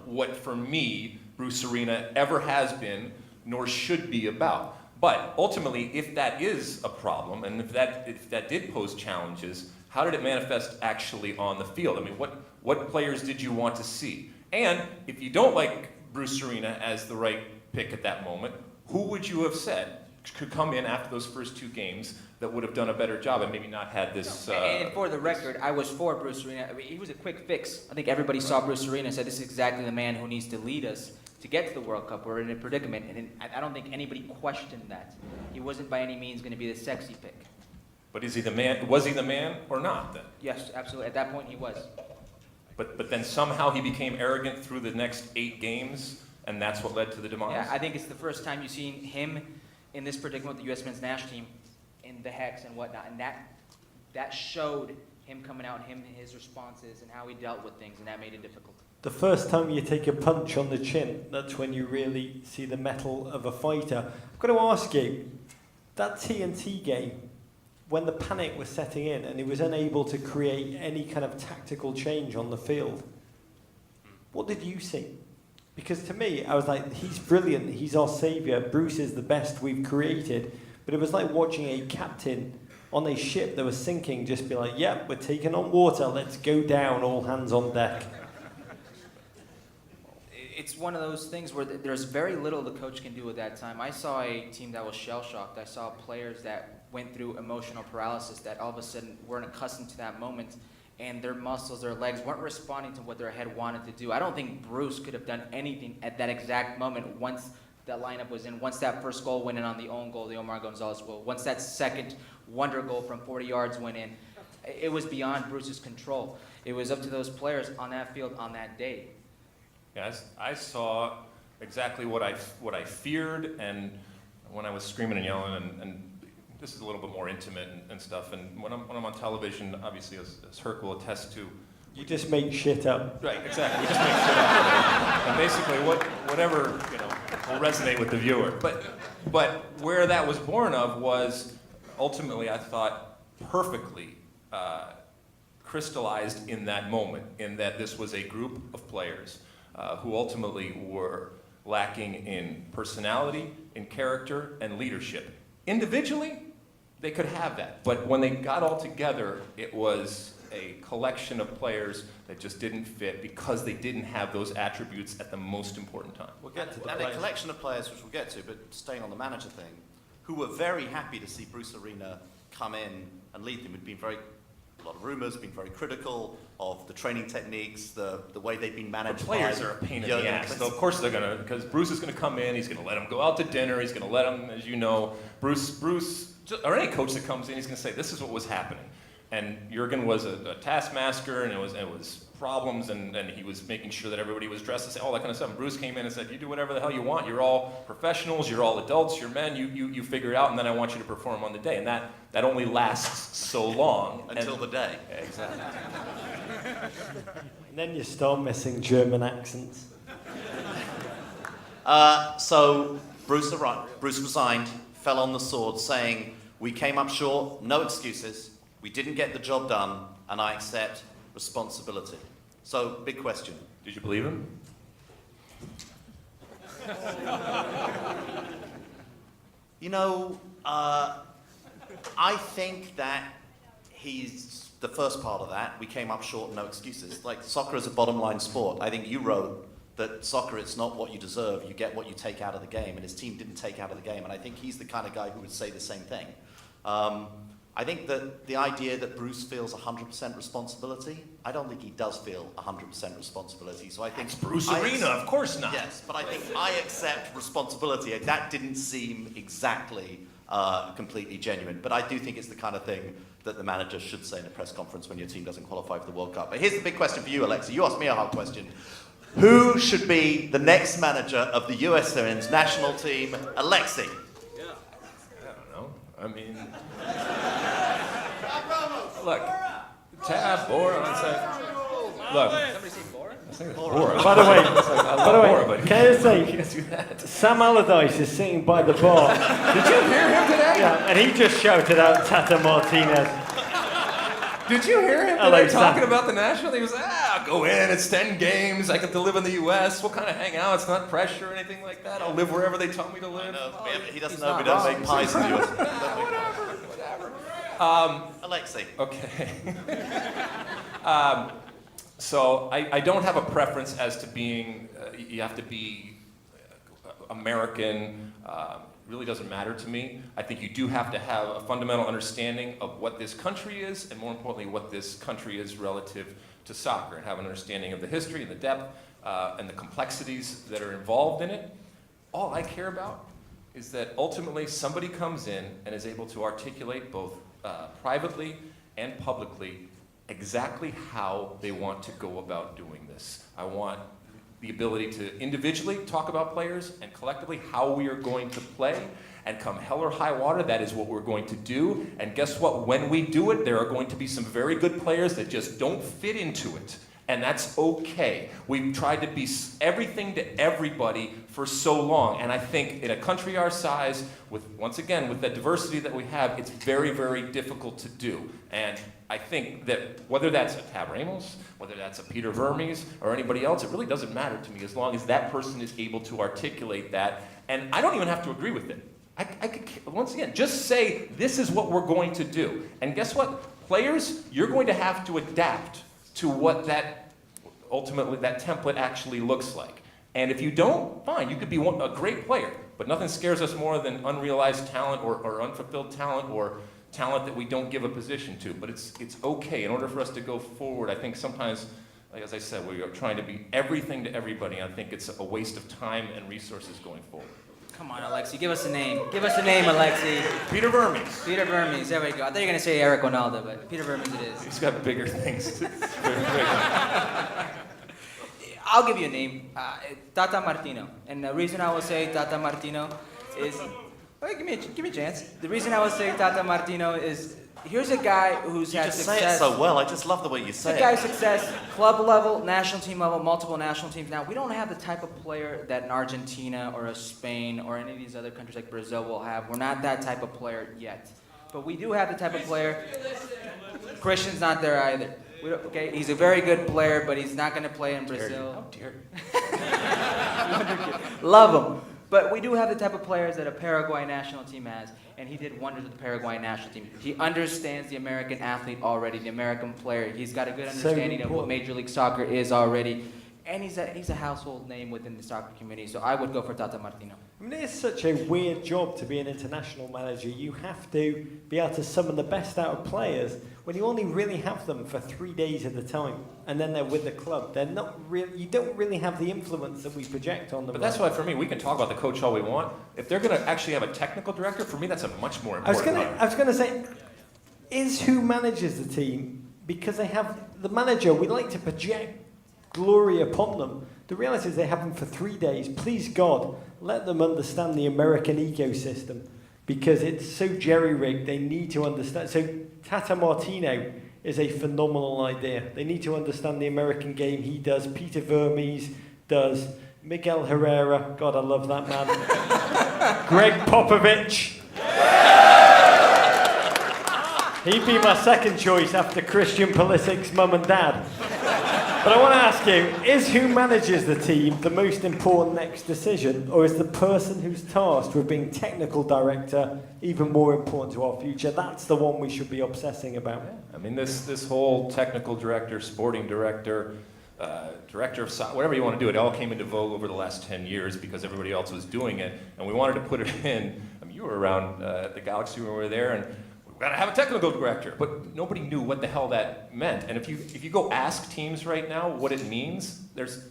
what, for me, Bruce Arena ever has been, nor should be about. But ultimately, if that is a problem, and if that did pose challenges, how did it manifest actually on the field? I mean, what players did you want to see? And if you don't like Bruce Arena as the right pick at that moment, who would you have said could come in after those first 2 games that would have done a better job and maybe not had this... And for the record, I was for Bruce Arena. I mean, he was a quick fix. I think everybody saw Bruce Arena and said, this is exactly the man who needs to lead us to get to the World Cup. We're in a predicament. And I don't think anybody questioned that. He wasn't by any means going to be the sexy pick. But is he the man? Was he the man or not then? Yes, absolutely. At that point, he was. But then somehow he became arrogant through the next 8 games, and that's what led to the demise? Yeah, I think it's the first time you've seen him in this predicament with the U.S. men's national team in the Hex and whatnot. And that showed him coming out, his responses, and how he dealt with things, and that made it difficult. The first time you take a punch on the chin, that's when you really see the mettle of a fighter. I've got to ask you, that TNT game, when the panic was setting in and he was unable to create any kind of tactical change on the field, what did you see? Because to me, I was like, he's brilliant, he's our saviour, Bruce is the best we've created. But it was like watching a captain on a ship that was sinking just be like, yep, we're taking on water, let's go down, all hands on deck. It's one of those things where there's very little the coach can do at that time. I saw a team that was shell-shocked. I saw players that went through emotional paralysis that all of a sudden weren't accustomed to that moment, and their muscles, their legs weren't responding to what their head wanted to do. I don't think Bruce could have done anything at that exact moment once that lineup was in, once that first goal went in on the own goal, the Omar Gonzalez goal, once that second wonder goal from 40 yards went in. It was beyond Bruce's control. It was up to those players on that field on that day. Yes, I saw exactly what I feared, and when I was screaming and yelling, and this is a little bit more intimate and stuff. And when I'm on television, obviously, as Herc will attest to, You just make shit up. right, exactly. We just make shit up, and basically whatever will resonate with the viewer. But where that was born of was ultimately, I thought, perfectly crystallized in that moment, in that this was a group of players who ultimately were lacking in personality, in character, and leadership. Individually, they could have that. But when they got all together, it was a collection of players that just didn't fit because they didn't have those attributes at the most important time. We'll get to the And players. a collection of players, which we'll get to, but staying on the manager thing, who were very happy to see Bruce Arena come in and lead them. Had been a lot of rumours, been very critical of the training techniques, the way they've been managed. The players by are a pain in Jurgen the ass. Klinsmann. So of course they're gonna, because Bruce is gonna come in, he's gonna let them go out to dinner, he's gonna let them, as you know, Bruce, or any coach that comes in, he's gonna say, this is what was happening. And Jurgen was a taskmaster, and it was problems, and he was making sure that everybody was dressed the same, all that kind of stuff. And Bruce came in and said, you do whatever the hell you want, you're all professionals, you're all adults, you're men, you figure it out, and then I want you to perform on the day. And that only lasts so long. Until the day. Exactly. And then you start missing German accents. So Bruce resigned, fell on the sword, saying, we came up short, no excuses, we didn't get the job done, and I accept responsibility. So, big question. Did you believe him? You know, I think that he's the first part of that, we came up short, no excuses. Like, soccer is a bottom line sport. I think you wrote that soccer, it's not what you deserve, you get what you take out of the game, and his team didn't take out of the game, and I think he's the kind of guy who would say the same thing. I think that the idea that Bruce feels 100% responsibility, I don't think he does feel 100% responsibility. So I think It's Bruce Arena, of course not. Yes, but I think I accept responsibility. That didn't seem exactly completely genuine. But I do think it's the kind of thing that the manager should say in a press conference when your team doesn't qualify for the World Cup. But here's the big question for you, Alexi. You asked me a hard question. Who should be the next manager of the US Women's national team? Alexi. I don't know. I mean, look, Tab, Bora, look. Somebody see Bora? I think it's Bora. By the way, I love Bora, but can I just say, you can't do that. Sam Allardyce is sitting by the bar. Did you hear him today? Yeah, and he just shouted out Tata Martinez. Did you hear him Hello, today talking Sam. about the national? He was, go in, it's 10 games, I get to live in the US, we'll kind of hang out, it's not pressure or anything like that, I'll live wherever they tell me to live. He doesn't he's know we not don't wrong. make pies in the US. Whatever. Alexi. Okay. So I don't have a preference as to being, you have to be American, really doesn't matter to me. I think you do have to have a fundamental understanding of what this country is, and more importantly, what this country is relative to soccer, and have an understanding of the history and the depth and the complexities that are involved in it. All I care about is that ultimately somebody comes in and is able to articulate both privately and publicly exactly how they want to go about doing this. I want the ability to individually talk about players and collectively how we are going to play, and come hell or high water, that is what we're going to do. And guess what? When we do it, there are going to be some very good players that just don't fit into it. And that's okay. We've tried to be everything to everybody for so long. And I think in a country our size, once again, with the diversity that we have, it's very, very difficult to do. And I think that whether that's a Tab Ramos, whether that's a Peter Vermes, or anybody else, it really doesn't matter to me as long as that person is able to articulate that. And I don't even have to agree with it. I could, once again, just say, this is what we're going to do. And guess what? Players, you're going to have to adapt to what that, ultimately, that template actually looks like. And if you don't, fine, you could be a great player, but nothing scares us more than unrealized talent or unfulfilled talent or talent that we don't give a position to. But it's okay. In order for us to go forward, I think sometimes, like as I said, we are trying to be everything to everybody, and I think it's a waste of time and resources going forward. Come on, Alexi, give us a name. Give us a name, Alexi. Peter Vermes. Peter Vermes, there we go. I thought you were going to say Eric Ronaldo, but Peter Vermes it is. He's got bigger things. I'll give you a name, Tata Martino. And the reason I will say Tata Martino is, wait, give me a chance. The reason I will say Tata Martino is, here's a guy who's had success. Say it so well. I just love the way you say it. The guy's success, club level, national team level, multiple national teams. Now, we don't have the type of player that an Argentina or a Spain or any of these other countries like Brazil will have. We're not that type of player yet. But we do have the type of player. Christian's not there either. Okay, he's a very good player, but he's not going to play in Brazil. How dare you? Love him. But we do have the type of players that a Paraguay national team has, and he did wonders with the Paraguay national team. He understands the American athlete already, the American player. He's got a good understanding of what Major League Soccer is already, and he's a household name within the soccer community. So I would go for Tata Martino. I mean, it's such a weird job to be an international manager. You have to be able to summon the best out of players when you only really have them for 3 days at a time, and then they're with the club. They're not really. You don't really have the influence that we project on them. But that's why, for me, we can talk about the coach all we want. If they're going to actually have a technical director, for me, that's a much more important hire. I was going to say, is who manages the team, because they have the manager. We like to project glory upon them. The reality is they have them for 3 days. Please God, let them understand the American ecosystem, because it's so jerry-rigged. They need to understand. So Tata Martino is a phenomenal idea. They need to understand the American game. He does. Peter Vermes does. Miguel Herrera, God, I love that man. Greg Popovich. He'd be my second choice after Christian Pulisic's mum and dad. But I want to ask you, is who manages the team the most important next decision, or is the person who's tasked with being technical director even more important to our future? That's the one we should be obsessing about. I mean, this whole technical director, sporting director, director of soccer, whatever you want to do, it all came into vogue over the last 10 years because everybody else was doing it, and we wanted to put it in. I mean, you were around at the Galaxy when we were there, and we've got to have a technical director, but nobody knew what the hell that meant. And if you go ask teams right now what it means, there's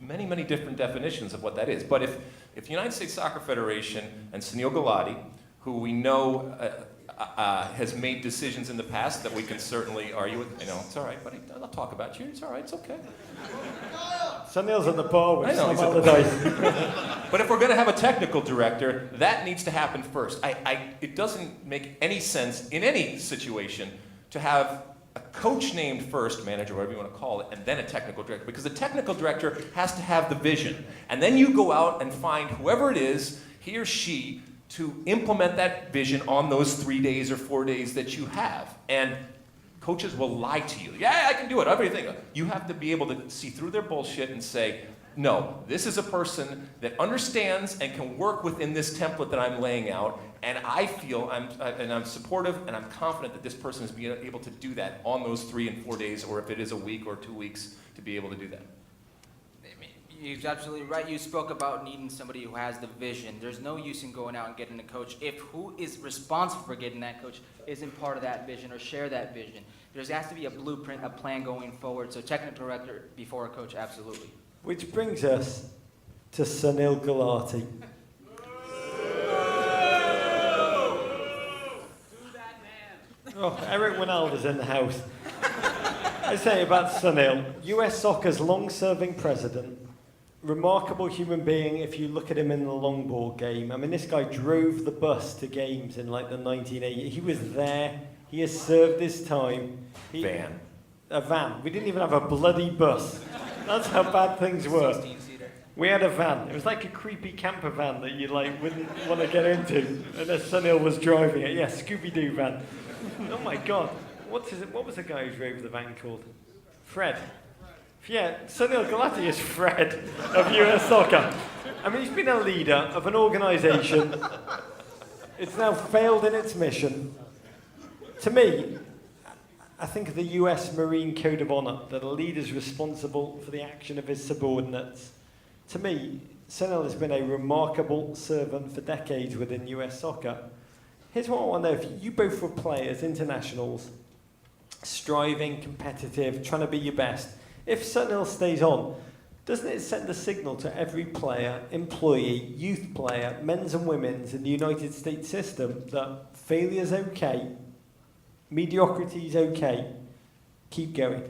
many, many different definitions of what that is. But if the United States Soccer Federation and Sunil Gulati, who we know has made decisions in the past that we can certainly argue with, it's all right, buddy, I'll talk about you, it's all right, it's okay. Sunil's at the bar with I know, some he's at other the dice. But if we're going to have a technical director, that needs to happen first. It doesn't make any sense in any situation to have a coach named first, manager, whatever you want to call it, and then a technical director. Because the technical director has to have the vision. And then you go out and find whoever it is, he or she, to implement that vision on those 3 days or 4 days that you have. And coaches will lie to you. Yeah, I can do it, everything. You have to be able to see through their bullshit and say, no, this is a person that understands and can work within this template that I'm laying out, and I feel I'm supportive and I'm confident that this person is being able to do that on those 3 and 4 days, or if it is a week or 2 weeks, to be able to do that. You're absolutely right. You spoke about needing somebody who has the vision. There's no use in going out and getting a coach if who is responsible for getting that coach isn't part of that vision or share that vision. There has to be a blueprint, a plan going forward. So technical director before a coach, absolutely. Which brings us to Sunil Gulati. Oh, Eric Winalda's in the house. I say about Sunil, US Soccer's long-serving president, remarkable human being if you look at him in the longboard game. I mean, this guy drove the bus to games in like the 1980s. He was there. He has served his time. Van. A van. We didn't even have a bloody bus. That's how bad things were. 16-seater. We had a van. It was like a creepy camper van that you wouldn't want to get into. And then Sunil was driving it. Yeah, Scooby-Doo van. Oh my God. What was the guy who drove the van called? Fred. Yeah, Sunil Gulati is Fred of US Soccer. I mean, he's been a leader of an organisation. It's now failed in its mission. To me, I think of the US Marine Code of Honour, that a leader is responsible for the action of his subordinates. To me, Sunil has been a remarkable servant for decades within US Soccer. Here's what I want to know. If you both were players, internationals, striving, competitive, trying to be your best, if Sunil stays on, doesn't it send a signal to every player, employee, youth player, men's and women's in the United States system that failure's okay, mediocrity's okay, keep going?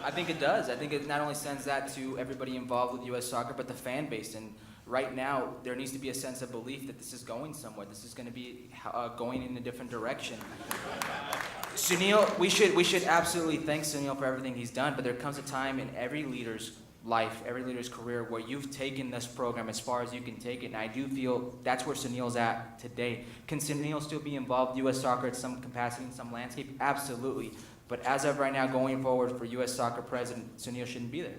I think it does. I think it not only sends that to everybody involved with U.S. Soccer, but the fan base. And right now, there needs to be a sense of belief that this is going somewhere. This is going to be going in a different direction. Sunil, we should absolutely thank Sunil for everything he's done, but there comes a time in every leader's life, every leader's career, where you've taken this program as far as you can take it, and I do feel that's where Sunil's at today. Can Sunil still be involved in U.S. Soccer at some capacity, in some landscape? Absolutely. But as of right now, going forward for U.S. Soccer president, Sunil shouldn't be there.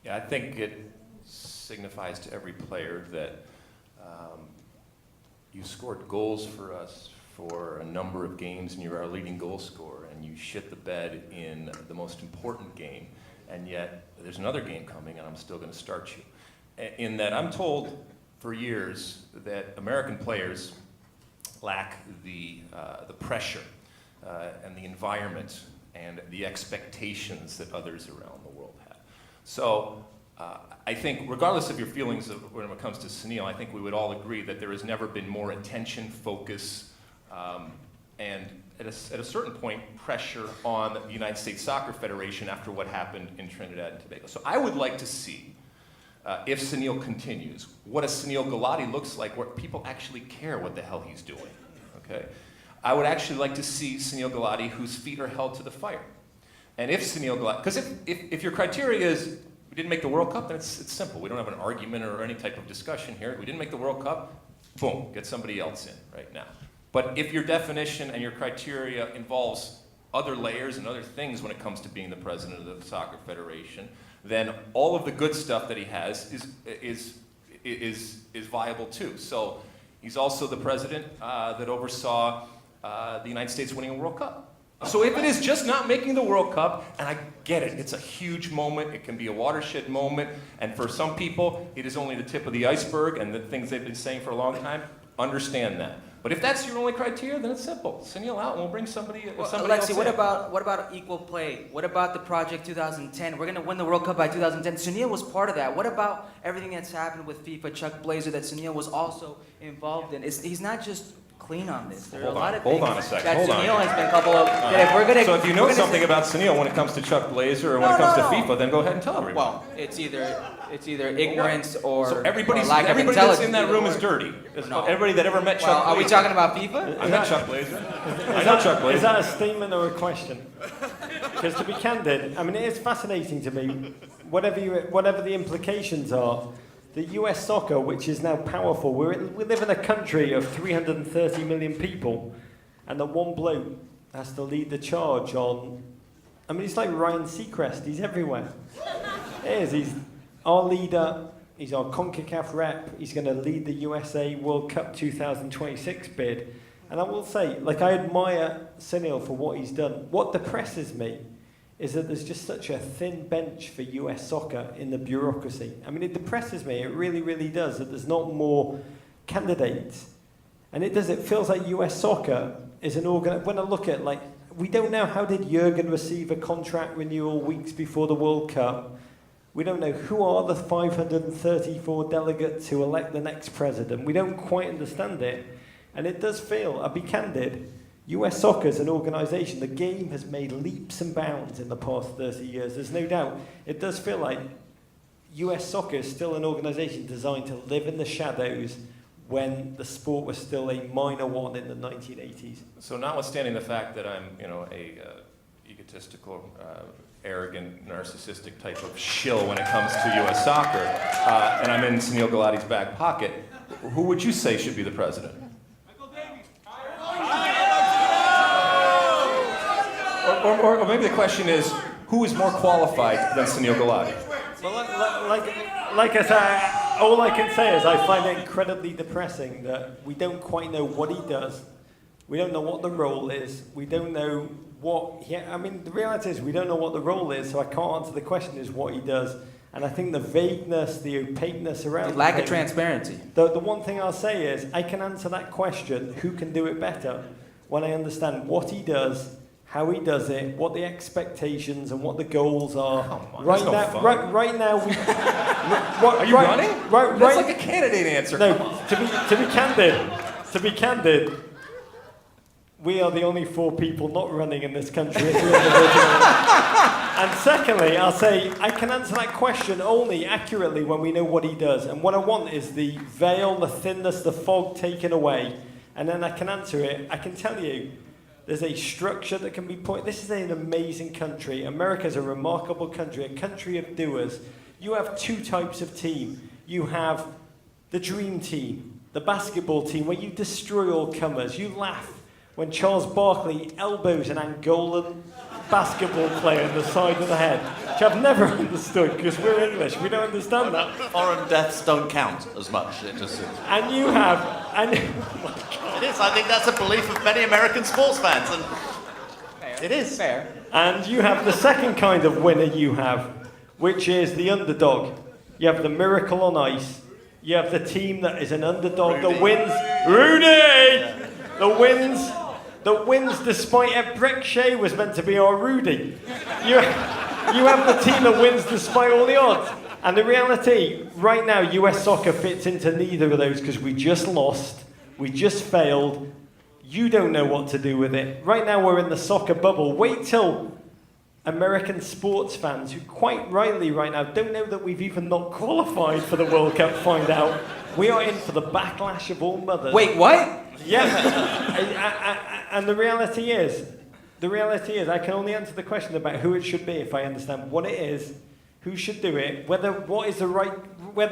Yeah, I think it signifies to every player that you scored goals for us for a number of games, and you're our leading goal scorer, and you shit the bed in the most important game, and yet there's another game coming, and I'm still going to start you. In that I'm told for years that American players lack the pressure and the environment and the expectations that others around the world have. So I think, regardless of your feelings when it comes to Sunil, I think we would all agree that there has never been more attention, focus, and at a certain point, pressure on the United States Soccer Federation after what happened in Trinidad and Tobago. So I would like to see, if Sunil continues, what a Sunil Gulati looks like, where people actually care what the hell he's doing. Okay? I would actually like to see Sunil Gulati whose feet are held to the fire. And if Sunil Gulati, because if your criteria is we didn't make the World Cup, then it's simple. We don't have an argument or any type of discussion here. We didn't make the World Cup, boom, get somebody else in right now. But if your definition and your criteria involves other layers and other things when it comes to being the president of the Soccer Federation, then all of the good stuff that he has is viable too. So he's also the president that oversaw the United States winning a World Cup. So if it is just not making the World Cup, and I get it, it's a huge moment, it can be a watershed moment, and for some people, it is only the tip of the iceberg and the things they've been saying for a long time, understand that. But if that's your only criteria, then it's simple. Sunil out and we'll bring somebody else Alexi, in. what about equal play? What about the Project 2010? We're going to win the World Cup by 2010. Sunil was part of that. What about everything that's happened with FIFA, Chuck Blazer, that Sunil was also involved in? He's not just clean on this. There are a lot of things Hold on a second. that Sunil has been a couple of. That if we're gonna, so if you know something about Sunil when it comes to Chuck Blazer or when it comes to FIFA, then go ahead and tell everyone. Well, it's either ignorance or so everybody lack of that's intelligence. in that room is dirty. No. Everybody that ever met Chuck Well, are Blazer. we talking about FIFA? I met Chuck Blazer. I know Chuck Blazer. Is that a statement or a question? Because to be candid, I mean, it is fascinating to me, whatever the implications are, the US soccer, which is now powerful, we live in a country of 330 million people, and the one bloke has to lead the charge on, I mean, he's like Ryan Seacrest, he's everywhere. He is, he's our leader, he's our CONCACAF rep, he's going to lead the USA World Cup 2026 bid. And I will say, like, I admire Sunil for what he's done. What depresses me is that there's just such a thin bench for US soccer in the bureaucracy. I mean, it depresses me, it really, really does, that there's not more candidates. And it feels like US soccer is an when I look at, like, we don't know how did Jurgen receive a contract renewal weeks before the World Cup. We don't know who are the 534 delegates who elect the next president. We don't quite understand it. And it does feel, I'll be candid, US soccer as an organisation, the game has made leaps and bounds in the past 30 years. There's no doubt. It does feel like US soccer is still an organisation designed to live in the shadows when the sport was still a minor one in the 1980s. So notwithstanding the fact that I'm, a egotistical, arrogant, narcissistic type of shill when it comes to U.S. soccer, and I'm in Sunil Gulati's back pocket, who would you say should be the president? Or maybe the question is, who is more qualified than Sunil Gulati? Well, like I said, all I can say is I find it incredibly depressing that we don't quite know what he does. We don't know what the role is. We don't know the reality is we don't know what the role is, so I can't answer the question is what he does. And I think the vagueness, the opaqueness around the lack of transparency. The one thing I'll say is I can answer that question, who can do it better, when I understand what he does, how he does it, what the expectations and what the goals are. Right now, right now, we. Are you running? That's like a candidate answer. No, to be candid, we are the only 4 people not running in this country. And secondly, I'll say I can answer that question only accurately when we know what he does. And what I want is the veil, the thinness, the fog taken away, and then I can answer it. I can tell you. There's a structure that can be put. This is an amazing country. America's a remarkable country, a country of doers. You have 2 types of team. You have the dream team, the basketball team, where you destroy all comers. You laugh when Charles Barkley elbows an Angolan basketball player in the side of the head, which I've never understood because we're English. We don't understand that. Foreign deaths don't count as much. It just is. And you have... It is. I think that's a belief of many American sports fans, and Fair. it is. Fair. And you have the second kind of winner you have, which is the underdog. You have the miracle on ice. You have the team that is an underdog that wins. Rudy! That wins despite Breck Shea was meant to be our Rudy. You have the team that wins despite all the odds. And the reality, right now, US soccer fits into neither of those because we just lost. We just failed. You don't know what to do with it. Right now we're in the soccer bubble. Wait till American sports fans, who quite rightly right now don't know that we've even not qualified for the World Cup, find out. We are in for the backlash of all mothers. Wait, what? Yeah. And the reality is, I can only answer the question about who it should be if I understand what it is, who should do it, whether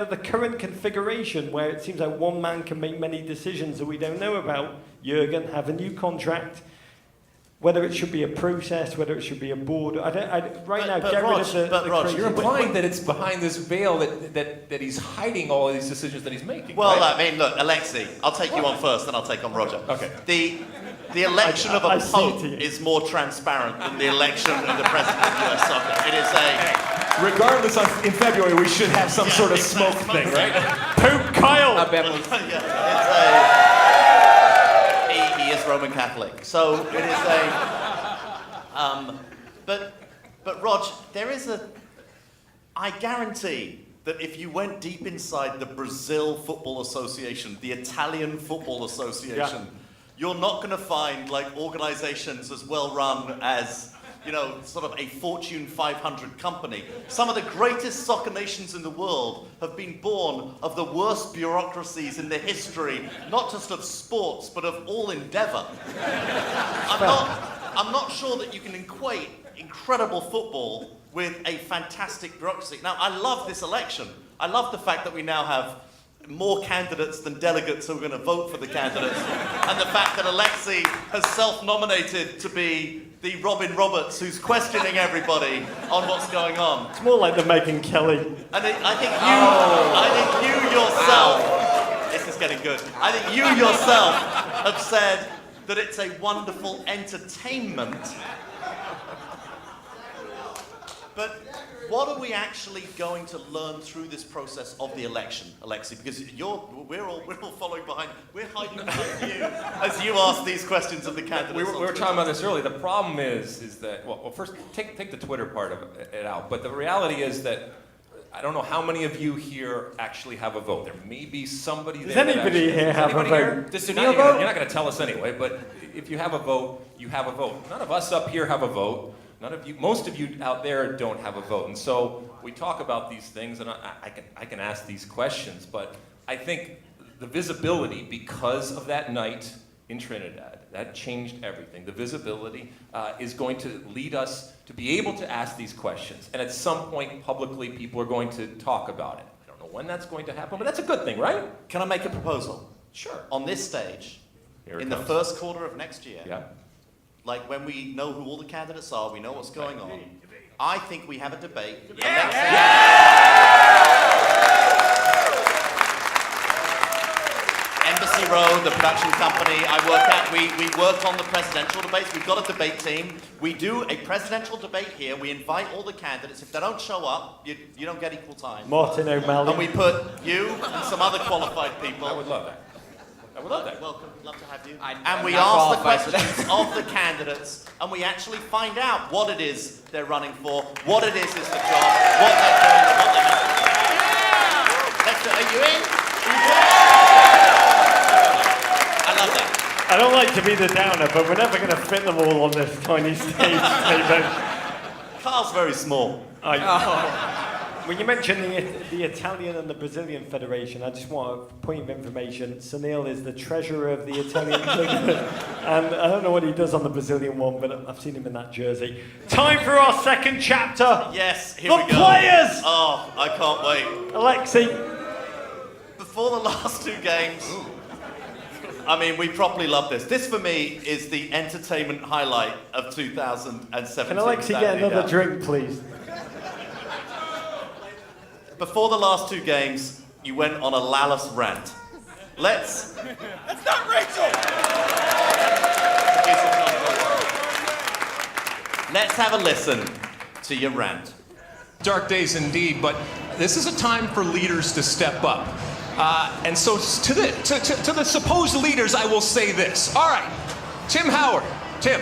the current configuration where it seems like one man can make many decisions that we don't know about, Jurgen, have a new contract, whether it should be a process, whether it should be a board. Right now, but get Rog, rid of the but Rog, crazy- You're implying that it's behind this veil that he's hiding all of these decisions that he's making. Well, right? I mean, look, Alexi, I'll take you on first, then I'll take on Roger. Okay. The election of I a see pope it. is more transparent than the election of the president of US Soccer. It is a... Regardless, in February, we should have some sort of smoke thing, right? Pope Kyle! He is Roman Catholic, so it is a. But Rog, there is a. I guarantee that if you went deep inside the Brazil Football Association, the Italian Football Association, you're not going to find like organizations as well run as, you know, sort of a Fortune 500 company. Some of the greatest soccer nations in the world have been born of the worst bureaucracies in the history, not just of sports, but of all endeavor. I'm not sure that you can equate incredible football with a fantastic bureaucracy. Now, I love this election. I love the fact that we now have more candidates than delegates who are going to vote for the candidates, and the fact that Alexi has self-nominated to be the Robin Roberts who's questioning everybody on what's going on. It's more like the Megyn Kelly. And I think you yourself, this is getting good. I think you yourself have said that it's a wonderful entertainment. But what are we actually going to learn through this process of the election, Alexi? Because we're all following behind. We're hiding behind you as you ask these questions of the candidates. We were talking about this earlier. The problem is that, well, first, take the Twitter part of it out. But the reality is that I don't know how many of you here actually have a vote. There may be somebody there. Does anybody here have a vote? Does Sunil vote? You're not going to tell us anyway, but if you have a vote, you have a vote. None of us up here have a vote. None of you, most of you out there don't have a vote. And so we talk about these things, and I can ask these questions, but I think the visibility, because of that night in Trinidad, that changed everything. The visibility is going to lead us to be able to ask these questions. And at some point, publicly, people are going to talk about it. I don't know when that's going to happen, but that's a good thing, right? Can I make a proposal? Sure. On this stage, in the first quarter of next year, like when we know who all the candidates are, we know what's going on, I think we have a debate. Embassy Road, the production company I work at, we work on the presidential debates. We've got a debate team. We do a presidential debate here. We invite all the candidates. If they don't show up, you don't get equal time. Martin O'Malley. And we put you and some other qualified people. I would love that. I would love that. Welcome, love to have you. I'm And we not ask the qualified for questions of the candidates, and we actually find out what it is they're running for, what it is the job, what they're doing, what they're Are you in? I love that. I don't like to be the downer, but we're never going to fit them all on this tiny stage, David. Carl's very small. When you mentioned the Italian and the Brazilian Federation, I just want a point of information. Sunil is the treasurer of the Italian League, and I don't know what he does on the Brazilian one, but I've seen him in that jersey. Time for our second chapter. Yes, here the we go. Players! Oh, I can't wait. Alexi. Before the last two games, I mean, we properly love this. This, for me, is the entertainment highlight of 2017. Can Alexi get another drink, please? Before the last two games, you went on a Lalas rant. That's not Rachel! Let's have a listen to your rant. Dark days indeed, but this is a time for leaders to step up. And so to the supposed leaders, I will say this. All right, Tim Howard. Tim,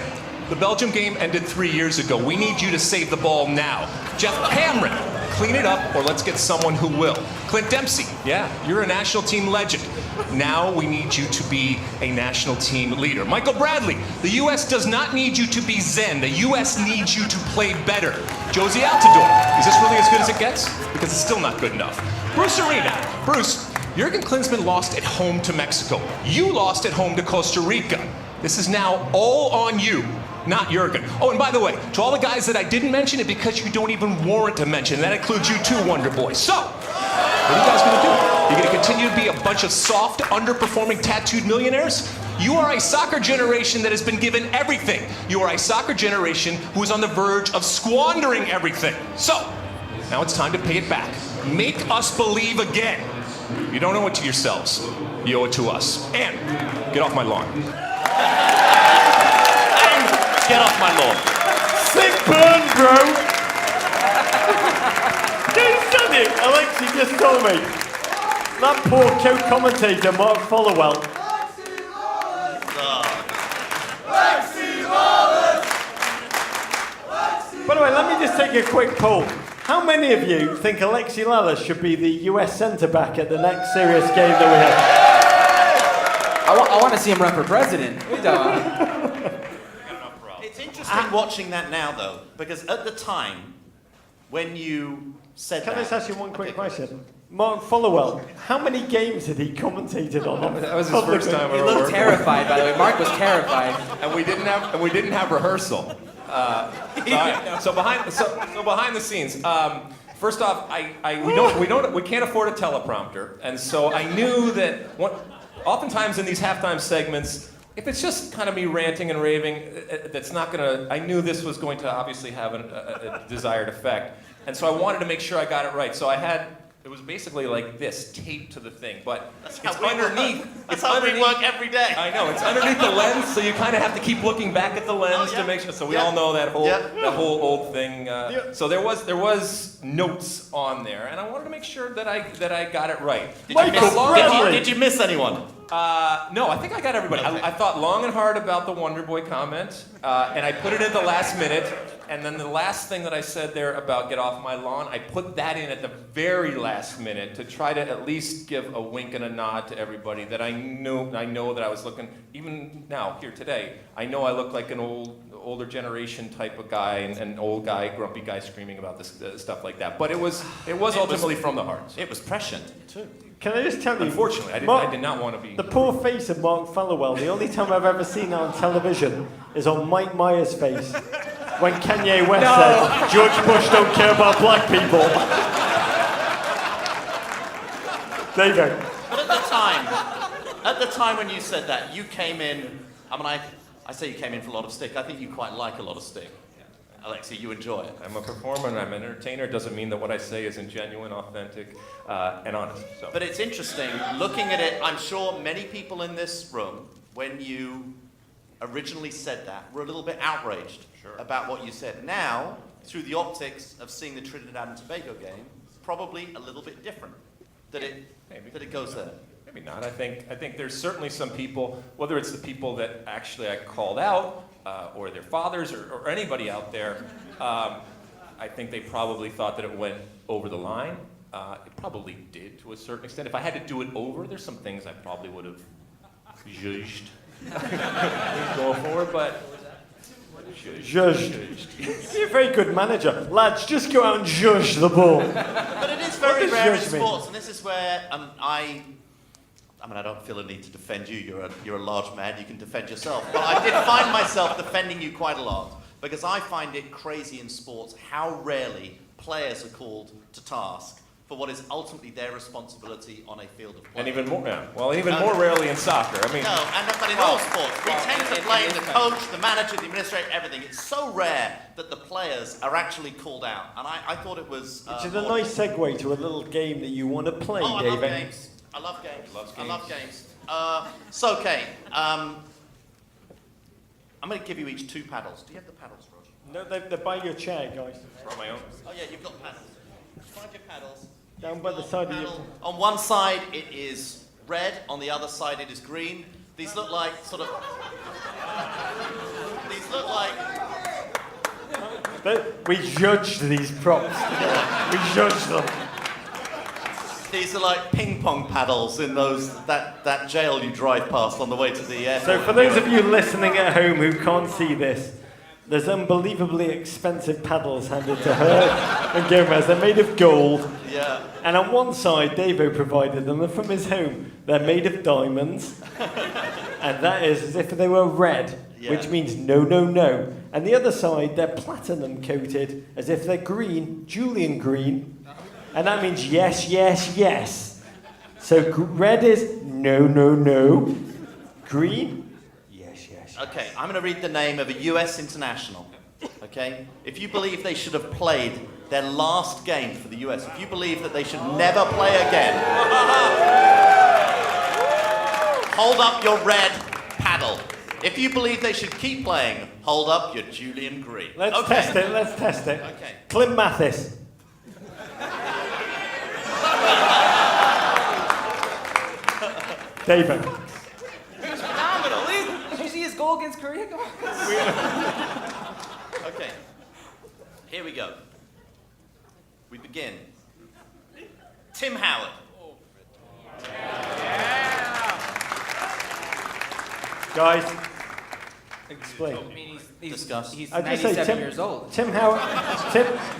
the Belgium game ended 3 years ago. We need you to save the ball now. Jeff Cameron, clean it up, or let's get someone who will. Clint Dempsey, yeah, you're a national team legend. Now we need you to be a national team leader. Michael Bradley, the U.S. does not need you to be zen. The U.S. needs you to play better. Josie Altidore, is this really as good as it gets? Because it's still not good enough. Bruce Arena, Bruce, Jurgen Klinsmann lost at home to Mexico. You lost at home to Costa Rica. This is now all on you, not Jurgen. Oh, and by the way, to all the guys that I didn't mention it because you don't even warrant to mention, that includes you too, Wonder Boy. So, what are you guys gonna do? You're gonna continue to be a bunch of soft, underperforming, tattooed millionaires? You are a soccer generation that has been given everything. You are a soccer generation who is on the verge of squandering everything. So, now it's time to pay it back. Make us believe again. You don't owe it to yourselves. You owe it to us. And get off my lawn. And get off my lawn. Sick burn, bro! Don't send it! Alexi just told me. That poor co-commentator, Mark Followell. By the way, let me just take a quick poll. How many of you think Alexi Lalas should be the US centre-back at the next serious game that we have? I want to see him run for president. It's interesting watching that now, though, because at the time when you said Can I that... just ask you one quick question? Mark Followell, how many games had he commentated on? That was his first time He ever looked working. terrified, by the way. Mark was terrified. And we didn't have rehearsal. So behind the scenes, first off, we can't afford a teleprompter, and so I knew that oftentimes in these halftime segments, if it's just kind of me ranting and raving, that's not gonna. I knew this was going to obviously have a desired effect, and so I wanted to make sure I got it right. So it was basically like this, taped to the thing, but it's underneath. That's how we work every day. I know, it's underneath the lens, so you kind of have to keep looking back at the lens to make sure. So we all know that whole old thing. So there was notes on there, and I wanted to make sure that I got it right. Did you miss anyone? No, I think I got everybody. I thought long and hard about the Wonder Boy comment, and I put it at the last minute. And then the last thing that I said there about get off my lawn, I put that in at the very last minute to try to at least give a wink and a nod to everybody that I know that I was looking, even now, here today, I know I look like an older generation type of guy, and an old guy, grumpy guy screaming about this stuff like that. But it was ultimately from the heart. It was prescient, too. Can I just tell you? Unfortunately, I did not want to be... The poor face of Mark Followell, the only time I've ever seen it on television is on Mike Myers' face. When Kanye West said, George Bush don't care about black people. There you go. But at the time when you said that, you came in, I say you came in for a lot of stick. I think you quite like a lot of stick. Alexi, you enjoy it. I'm a performer and I'm an entertainer. It doesn't mean that what I say isn't genuine, authentic, and honest. So. But it's interesting, looking at it, I'm sure many people in this room, when you originally said that, were a little bit outraged about what you said. Now, through the optics of seeing the Trinidad and Tobago game, probably a little bit different, that it goes there. Maybe not. I think there's certainly some people, whether it's the people that actually I called out, or their fathers, or anybody out there, I think they probably thought that it went over the line. It probably did to a certain extent. If I had to do it over, there's some things I probably would have judged going forward, but... Judged. You're a very good manager. Lads, just go out and judge the ball. But it is very rare in sports, and this is where I don't feel a need to defend you. You're a large man. You can defend yourself. But I did find myself defending you quite a lot because I find it crazy in sports how rarely players are called to task for what is ultimately their responsibility on a field of play. And even more, more rarely in soccer. I mean, but in all sports, we tend to blame the coach, the manager, the administrator, everything. It's so rare that the players are actually called out, and I thought it was. Which is a nice segue to a little game that you want to play, David. I love games. So, okay. I'm going to give you each 2 paddles. Do you have the paddles, Roger? No, they're by your chair, guys. on my own. Oh yeah, you've got paddles. Find your paddles. Down by the side of your... On one side it is red, on the other side it is green. These look like sort of... These look like... We judged these props. We judged them. These are like ping pong paddles in that jail you drive past on the way to the airport. So for those of you listening at home who can't see this, there's unbelievably expensive paddles handed to her and Gomez. They're made of gold. Yeah. And on one side, Davo provided them. They're from his home. They're made of diamonds. And that is as if they were red, which means no, no, no. And the other side, they're platinum coated, as if they're green, Julian green. And that means yes, yes, yes. So red is no, no, no. Green, Okay, I'm going to read the name of a US international. Okay? If you believe they should have played their last game for the US, if you believe that they should never play again, hold up your red paddle. If you believe they should keep playing, hold up your Julian Green. Let's test it. Okay. Clint Mathis. David. He's phenomenal. Did you see his goal against Korea? Okay. Here we go. We begin. Tim Howard. Guys, explain. I mean, he's Discuss. He's I'd just say 97 years old. Tim Howard,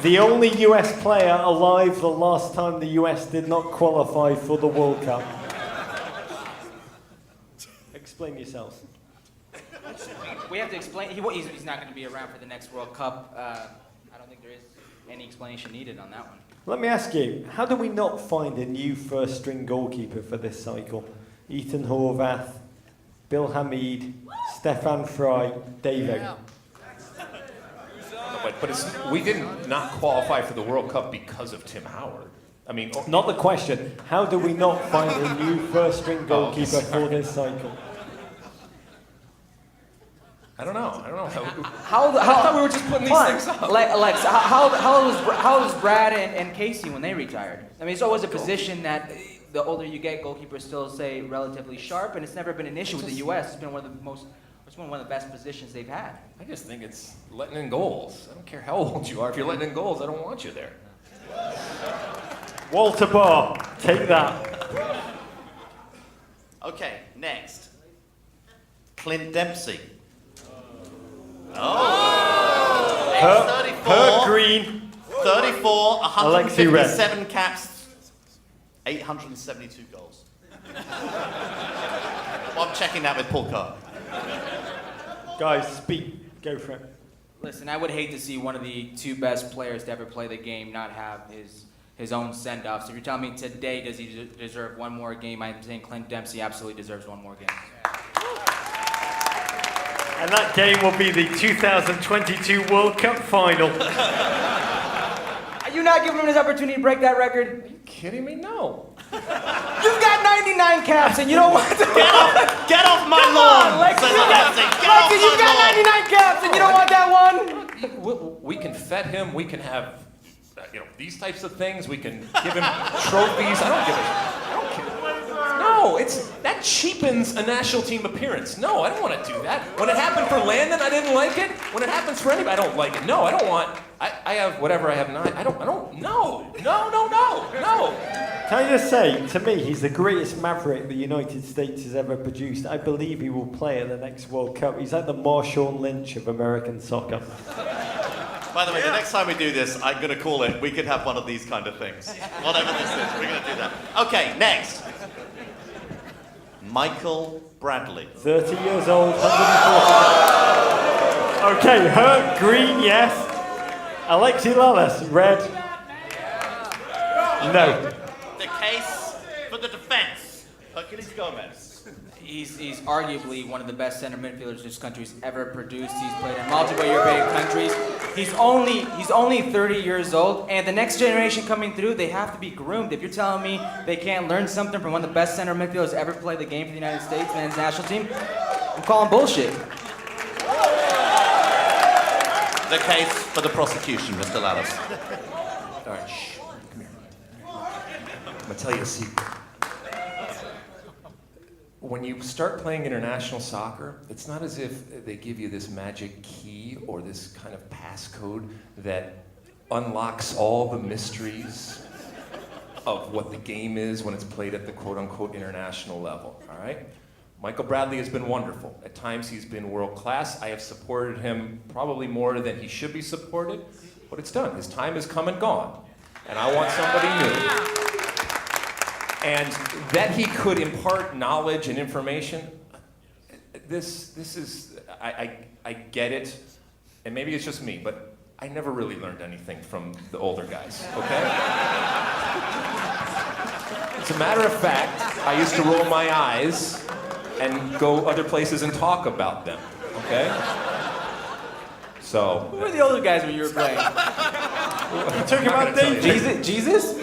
the only US player alive the last time the US did not qualify for the World Cup. Explain yourselves. We have to explain. He's not going to be around for the next World Cup. I don't think there is any explanation needed on that one. Let me ask you, how do we not find a new first-string goalkeeper for this cycle? Ethan Horvath, Bill Hamid, Stefan Fry, David. We did not qualify for the World Cup because of Tim Howard. I mean, Not the question. How do we not find a new first-string goalkeeper for this cycle? I don't know. How I thought we were just putting these things up. Alex, how was Brad and Casey when they retired? I mean, it's always a position that the older you get, goalkeepers still stay relatively sharp, and it's never been an issue with the U.S. It's been one of the best positions they've had. I just think it's letting in goals. I don't care how old you are. If you're letting in goals, I don't want you there. Walter Barr, take that. Okay, next. Clint Dempsey. Oh! Herc 34. Green. 34, Alexi Red. 157 caps, 872 goals. Well, I'm checking that with Paul Carr. Guys, speak. Go for it. Listen, I would hate to see one of the two best players to ever play the game not have his own send-off. So if you're telling me today does he deserve one more game, I'm saying Clint Dempsey absolutely deserves one more game. And that game will be the 2022 World Cup final. Are you not giving him his opportunity to break that record? Are you kidding me? No. You've got 99 caps and you don't want to... Get off my Come lawn! on, Lexi, says you've Alexi. Get off Lexi, you've my got lawn! 99 caps and you don't want that one? We can fet him. We can have, these types of things. We can give him trophies. I don't care. No, that cheapens a national team appearance. No, I don't want to do that. When it happened for Landon, I didn't like it. When it happens for anybody, I don't like it. No, I don't want. I have whatever I have 9. I don't. No. Can I just say, to me, he's the greatest maverick the United States has ever produced. I believe he will play at the next World Cup. He's like the Marshawn Lynch of American soccer. By the way, the next time we do this, I'm going to call it, we could have one of these kind of things. Whatever this is, we're going to do that. Okay, next. Michael Bradley. 30 years old, 140. Okay, Herc Green, yes. Alexi Lalas, red. No. The case for the defense. Hercules Gomez. He's arguably one of the best center midfielders this country's ever produced. He's played in multiple European countries. He's only 30 years old, and the next generation coming through, they have to be groomed. If you're telling me they can't learn something from one of the best center midfielders ever played the game for the United States men's national team, I'm calling bullshit. The case for the prosecution, Mr. Lalas. All right, shh. Come here. I'm gonna tell you a secret. When you start playing international soccer, it's not as if they give you this magic key or this kind of passcode that unlocks all the mysteries of what the game is when it's played at the quote-unquote international level, all right? Michael Bradley has been wonderful. At times he's been world-class. I have supported him probably more than he should be supported, but it's done. His time has come and gone, and I want somebody new. And that he could impart knowledge and information, this is, I get it, and maybe it's just me, but I never really learned anything from the older guys, okay? As a matter of fact, I used to roll my eyes and go other places and talk about them. okay? So. Who were the older guys when you were playing? Talking about David. Jesus?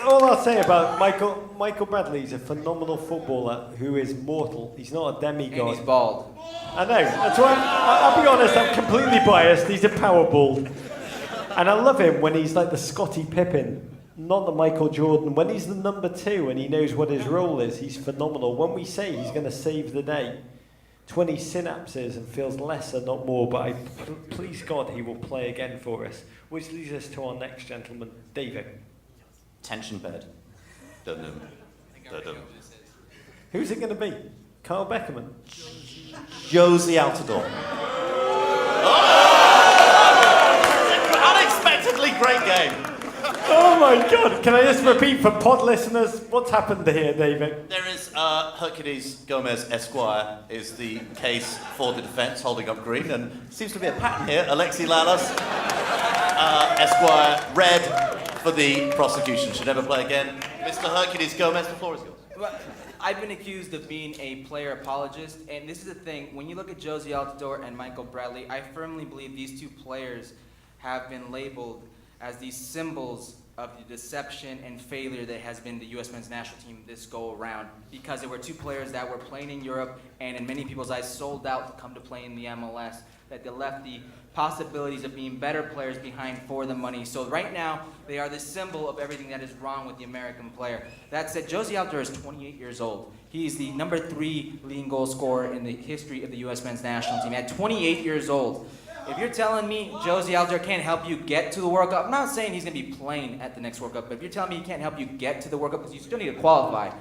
All I'll say about Michael Bradley is a phenomenal footballer who is mortal. He's not a demigod. And he's bald. I know. That's why I'll be honest, I'm completely biased. He's a power bald. And I love him when he's like the Scottie Pippen, not the Michael Jordan. When he's the number 2 and he knows what his role is, he's phenomenal. When we say he's going to save the day, 20 synapses and feels lesser, not more, but please God, he will play again for us. Which leads us to our next gentleman, David. Tension bed. Dun-dum. Dun-dum. Who's it going to be? Carl Beckerman? Josie Altidore. Unexpectedly great game. Oh my God! Can I just repeat for pod listeners what's happened here, David? There is Hercules Gomez Esquire is the case for the defence, holding up green, and seems to be a pattern here. Alexi Lalas Esquire, red for the prosecution. Should never play again. Mr. Hercules Gomez, the floor is yours. Well, I've been accused of being a player apologist, and this is the thing. When you look at Josie Altidore and Michael Bradley, I firmly believe these two players have been labeled as these symbols of the deception and failure that has been the U.S. men's national team this go around, because there were two players that were playing in Europe and in many people's eyes sold out to come to play in the MLS, that they left the possibilities of being better players behind for the money. So right now, they are the symbol of everything that is wrong with the American player. That said, Josie Altidore is 28 years old. He is the number 3 leading goal scorer in the history of the U.S. men's national team at 28 years old. If you're telling me Josie Altidore can't help you get to the World Cup, I'm not saying he's going to be playing at the next World Cup, but if you're telling me he can't help you get to the World Cup because you still need to qualify,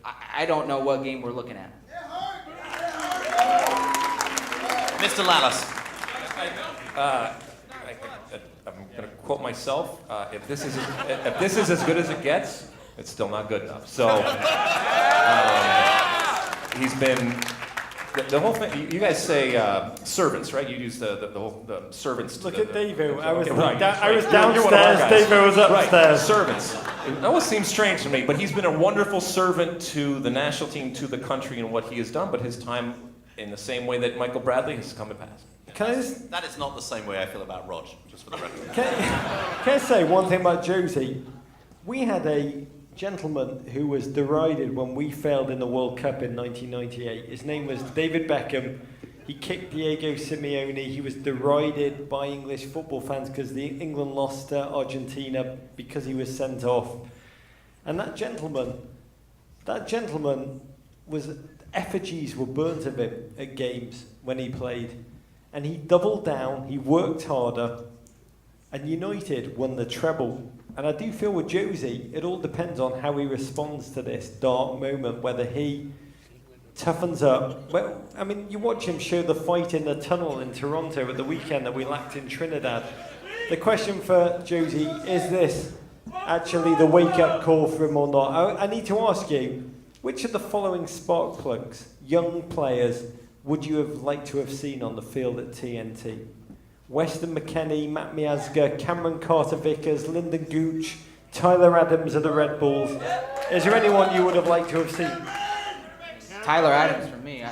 I don't know what game we're looking at. Mr. Lalas. I'm going to quote myself. If this is as good as it gets, it's still not good enough. So he's been. The whole thing, you guys say servants, right? You use the servants. Look at David. I was You're downstairs, one of our guys. David was upstairs. Right. Servants. It always seems strange to me, but he's been a wonderful servant to the national team, to the country, and what he has done, but his time in the same way that Michael Bradley has come to pass. That is not the same way I feel about Rog, just for the record. Can I say one thing about Josie? We had a gentleman who was derided when we failed in the World Cup in 1998. His name was David Beckham. He kicked Diego Simeone. He was derided by English football fans because England lost to Argentina because he was sent off. And that gentleman was, effigies were burnt of him at games when he played. And he doubled down, he worked harder, and United won the treble. And I do feel with Josie, it all depends on how he responds to this dark moment, whether he toughens up. Well, I mean, you watch him show the fight in the tunnel in Toronto at the weekend that we lacked in Trinidad. The question for Josie, is this actually the wake-up call for him or not? I need to ask you, which of the following spark plugs, young players, would you have liked to have seen on the field at TNT? Weston McKennie, Matt Miazga, Cameron Carter-Vickers, Lyndon Gooch, Tyler Adams of the Red Bulls. Is there anyone you would have liked to have seen? Tyler Adams for me.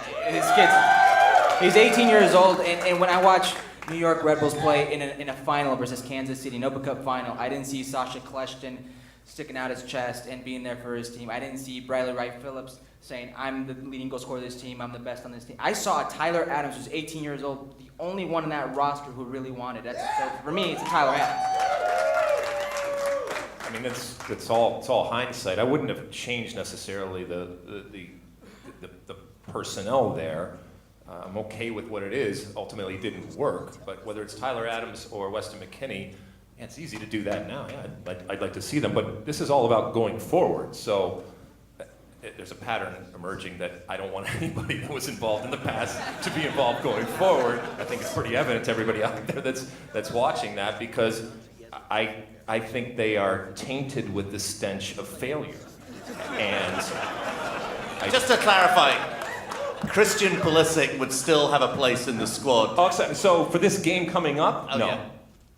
He's 18 years old, and when I watch New York Red Bulls play in a final versus Kansas City, an Open Cup final, I didn't see Sasha Kleshton sticking out his chest and being there for his team. I didn't see Bradley Wright Phillips saying, I'm the leading goal scorer of this team, I'm the best on this team. I saw Tyler Adams, who's 18 years old, the only one in that roster who really wanted it. So for me, it's Tyler Adams. I mean, it's all hindsight. I wouldn't have changed necessarily the personnel there. I'm okay with what it is. Ultimately, it didn't work. But whether it's Tyler Adams or Weston McKennie, yeah, it's easy to do that now. Yeah, I'd like to see them. But this is all about going forward. So there's a pattern emerging that I don't want anybody that was involved in the past to be involved going forward. I think it's pretty evident to everybody out there that's watching that, because I think they are tainted with the stench of failure. And just to clarify, Christian Pulisic would still have a place in the squad. Oh, so for this game coming up, no. Yeah.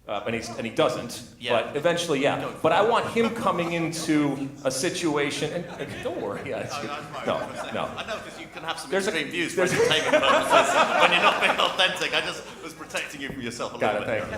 and he doesn't. Yeah. But eventually, yeah. But I want him coming into a situation, and don't worry. Yeah, no. I know, because you can have some There's extreme views for entertainment purposes when you're not being authentic. I just was protecting you from yourself a little bit. Thank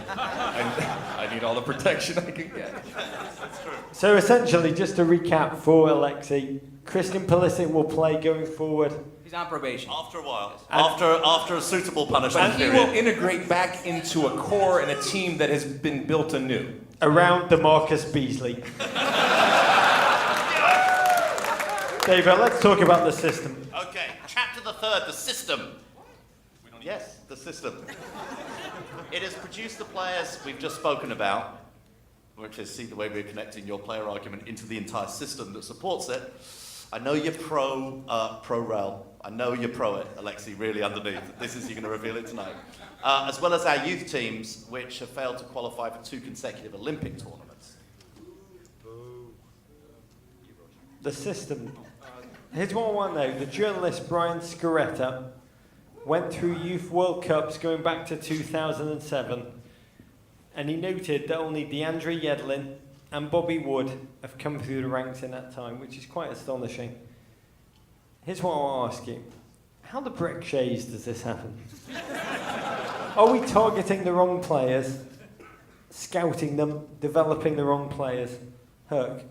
you. I need all the protection I can get. That's true. So essentially, just to recap for Alexi, Christian Pulisic will play going forward. He's on probation. After a while. After a suitable punishment But he period. will integrate back into a core and a team that has been built anew. Around DeMarcus Beasley. David, let's talk about the system. Okay, chapter the third, the system. Yes, the system. It has produced the players we've just spoken about, which is, see the way we're connecting your player argument into the entire system that supports it. I know you're pro-rel. I know you're pro it, Alexi, really underneath. You're going to reveal it tonight. As well as our youth teams, which have failed to qualify for 2 consecutive Olympic tournaments. The system. Here's what I want to know. The journalist Brian Scaretta went through Youth World Cups going back to 2007, and he noted that only DeAndre Yedlin and Bobby Wood have come through the ranks in that time, which is quite astonishing. Here's what I'll ask you. How the brick shays does this happen? Are we targeting the wrong players, scouting them, developing the wrong players? Herc.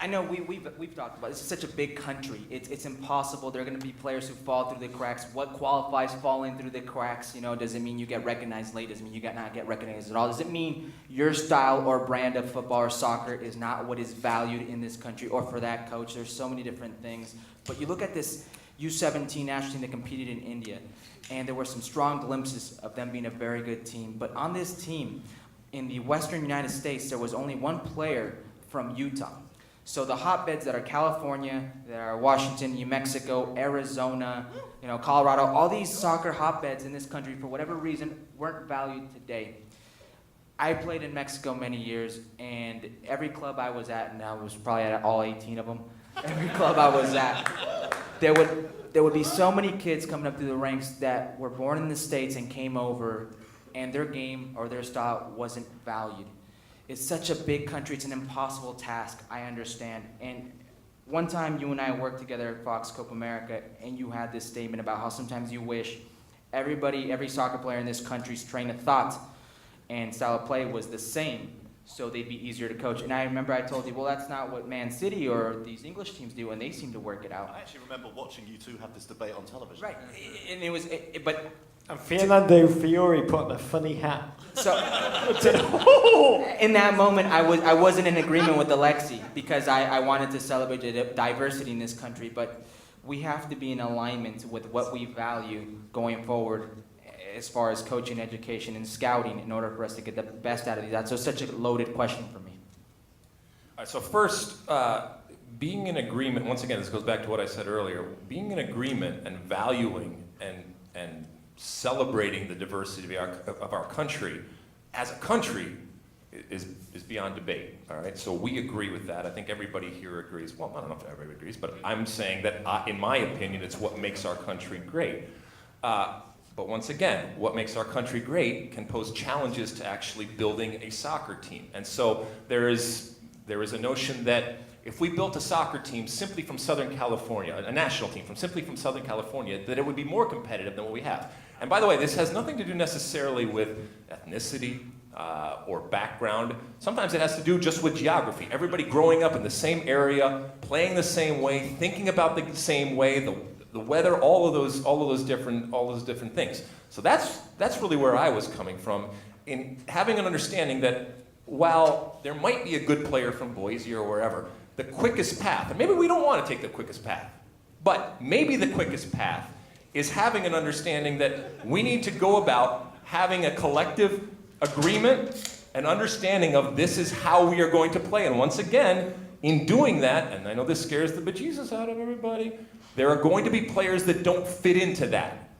I know we've talked about it. It's such a big country. It's impossible. There are going to be players who fall through the cracks. What qualifies falling through the cracks? You know, does it mean you get recognized late? Does it mean you not get recognized at all? Does it mean your style or brand of football or soccer is not what is valued in this country or for that coach? There's so many different things. But you look at this U17 national team that competed in India, and there were some strong glimpses of them being a very good team. But on this team, in the Western United States, there was only one player from Utah. So the hotbeds that are California, that are Washington, New Mexico, Arizona, Colorado, all these soccer hotbeds in this country, for whatever reason, weren't valued today. I played in Mexico many years, and every club I was at, and I was probably at all 18 of them, every club I was at, there would be so many kids coming up through the ranks that were born in the States and came over, and their game or their style wasn't valued. It's such a big country, it's an impossible task, I understand. And one time you and I worked together at Fox Copa America, and you had this statement about how sometimes you wish every soccer player in this country's train of thought and style of play was the same, so they'd be easier to coach. And I remember I told you, well, that's not what Man City or these English teams do, and they seem to work it out. I actually remember watching you two have this debate on television. Right, and And Fernando Fiore put on a funny hat. So, in that moment, I wasn't in agreement with Alexi because I wanted to celebrate the diversity in this country, but we have to be in alignment with what we value going forward as far as coaching, education, and scouting in order for us to get the best out of these. That's such a loaded question for me. All right, so first, being in agreement, once again, this goes back to what I said earlier, being in agreement and valuing and celebrating the diversity of our country as a country is beyond debate, all right? So we agree with that. I think everybody here agrees. Well, I don't know if everybody agrees, but I'm saying that, in my opinion, it's what makes our country great. But once again, what makes our country great can pose challenges to actually building a soccer team. And so there is a notion that if we built a soccer team simply from Southern California, a national team simply from Southern California, that it would be more competitive than what we have. And by the way, this has nothing to do necessarily with ethnicity or background. Sometimes it has to do just with geography. Everybody growing up in the same area, playing the same way, thinking about the same way, the weather, all of those different things. So that's really where I was coming from, in having an understanding that while there might be a good player from Boise or wherever, the quickest path, and maybe we don't want to take the quickest path, but maybe the quickest path is having an understanding that we need to go about having a collective agreement and understanding of this is how we are going to play. And once again, in doing that, and I know this scares the bejesus out of everybody, there are going to be players that don't fit into that.